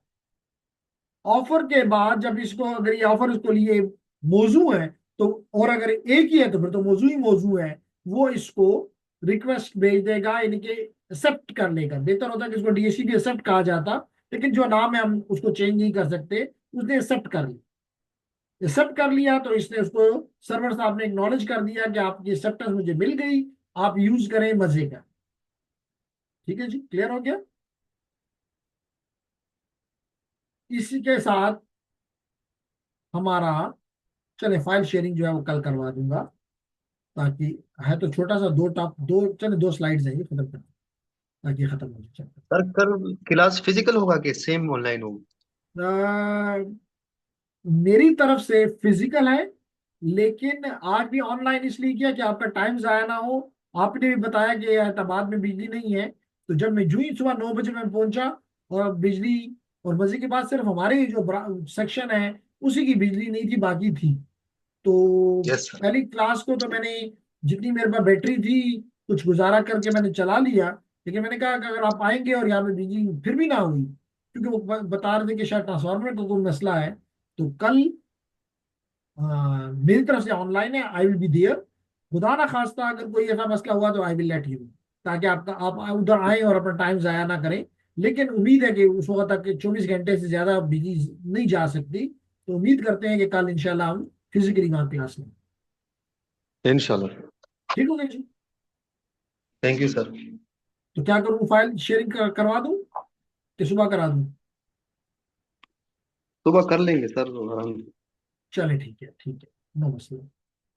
Speaker 1: ऑफर के बाद जब इसको, अगर ये ऑफर उसको लिए मौजू है तो, और अगर एक ही है तो फिर तो मौजू ही मौजू है, वो इसको रिक्वेस्ट भेज देगा, यानी कि एक्सेप्ट कर लेगा। बेहतर होता कि इसको DHCP एक्सेप्ट कहा जाता, लेकिन जो नाम है हम उसको चेंज नहीं कर सकते। उसने एक्सेप्ट कर लिया, एक्सेप्ट कर लिया तो इसने उसको, सर्वर साहब ने एक्नॉलेज कर दिया कि आपकी एक्सेप्टेंस मुझे मिल गई, आप यूज करें मजे का। ठीक है जी, क्लियर हो गया? इसी के साथ हमारा, चले फाइल शेयरिंग जो है वो कल करवा दूंगा, ताकि, है तो छोटा सा, दो टॉप, दो चले, दो स्लाइड्स हैं, ये खत्म कर, ताकि ये खत्म हो जाए।
Speaker 3: सर कल क्लास फिजिकल होगा कि सेम ऑनलाइन होगा?
Speaker 1: मेरी तरफ से फिजिकल है, लेकिन आज भी ऑनलाइन इसलिए किया कि आपका टाइम जाया ना हो। आपने भी बताया कि हैदराबाद में बिजली नहीं है, तो जब मैं जूं ही सुबह 9 बजे मैं पहुंचा, और बिजली, और मजे की बात सिर्फ हमारे ही जो सेक्शन है उसी की बिजली नहीं थी, बाकी थी। तो
Speaker 3: यस सर।
Speaker 1: पहली क्लास को तो मैंने, जितनी मेरे पास बैटरी थी, कुछ गुजारा करके मैंने चला लिया। लेकिन मैंने कहा कि अगर आप आएंगे और यहाँ पे बिजली फिर भी ना हुई, क्योंकि वो बता रहे थे कि शायद ट्रांसफार्मर का कोई मसला है, तो कल मेरी तरफ से ऑनलाइन है, आई विल बी देयर। खुदा ना खास्ता अगर कोई ऐसा मसला हुआ तो आई विल लेट यू, ताकि आप उधर आए और अपना टाइम जाया ना करें। लेकिन उम्मीद है कि उस वक्त तक 24 घंटे से ज्यादा बिजली नहीं जा सकती, तो उम्मीद करते हैं कि कल इंशाल्लाह हम फिजिकली वहाँ क्लास में।
Speaker 3: इंशाल्लाह।
Speaker 1: ठीक हो गया जी?
Speaker 3: Thank you sir.
Speaker 1: तो क्या करूँ, फाइल शेयरिंग करवा दूँ कि सुबह करा दूँ?
Speaker 3: सुबह कर लेंगे सर आराम से।
Speaker 1: चले ठीक है, ठीक है, नो मसला।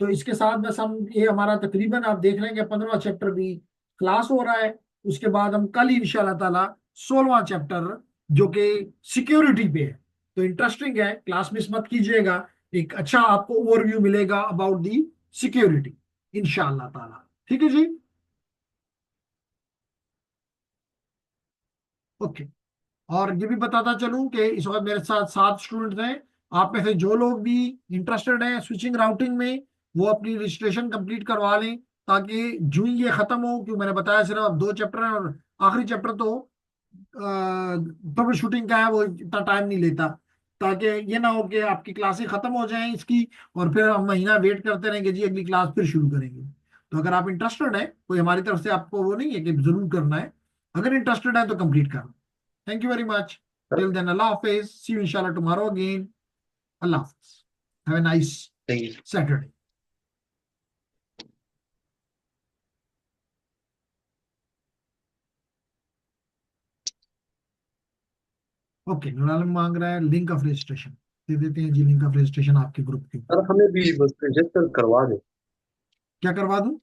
Speaker 1: तो इसके साथ बस हम, ये हमारा तकरीबन आप देख रहे हैं कि 15वां चैप्टर भी क्लास हो रहा है। उसके बाद हम कल ही इंशाल्लाह ताला 16वां चैप्टर, जो कि सिक्योरिटी पे है, तो इंटरेस्टिंग है, क्लास मिस मत कीजिएगा। एक अच्छा आपको ओवरव्यू मिलेगा अबाउट दी सिक्योरिटी, इंशाल्लाह ताला। ठीक है जी, ओके। और ये भी बताता चलूं कि इस वक्त मेरे साथ 7 स्टूडेंट्स हैं। आप में से जो लोग भी इंटरेस्टेड हैं स्विचिंग राउटिंग में, वो अपनी रजिस्ट्रेशन कंप्लीट करवा लें, ताकि जो ही ये खत्म हो, क्योंकि मैंने बताया सिर्फ अब 2 चैप्टर हैं, और आखिरी चैप्टर तो ट्रबल शूटिंग का है, वो इतना टाइम नहीं लेता। ताकि ये ना हो कि आपकी क्लासें खत्म हो जाएं इसकी, और फिर हम महीना वेट करते रहेंगे जी अगली क्लास फिर शुरू करेंगे। तो अगर आप इंटरेस्टेड है, कोई हमारी तरफ से आपको वो नहीं है कि जरूर करना है, अगर इंटरेस्टेड है तो कंप्लीट करना। Thank you very much. Till then, Allah Hafiz. See you inshallah tomorrow again. Allah Hafiz. Have a nice
Speaker 3: thank you.
Speaker 1: Saturday. Okay, Noor Alam मांग रहा है लिंक ऑफ रजिस्ट्रेशन, दे देते हैं जी लिंक ऑफ रजिस्ट्रेशन आपके ग्रुप के।
Speaker 3: सर हमें भी बस रजिस्टर करवा दे।
Speaker 1: क्या करवा दूं?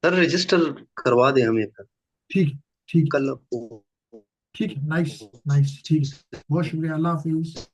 Speaker 3: सर रजिस्टर करवा दे हमें सर।
Speaker 1: ठीक है, ठीक है,
Speaker 3: कल
Speaker 1: ठीक है, नाइस नाइस, ठीक है, बहुत शुक्रिया, अल्लाह हाफिज।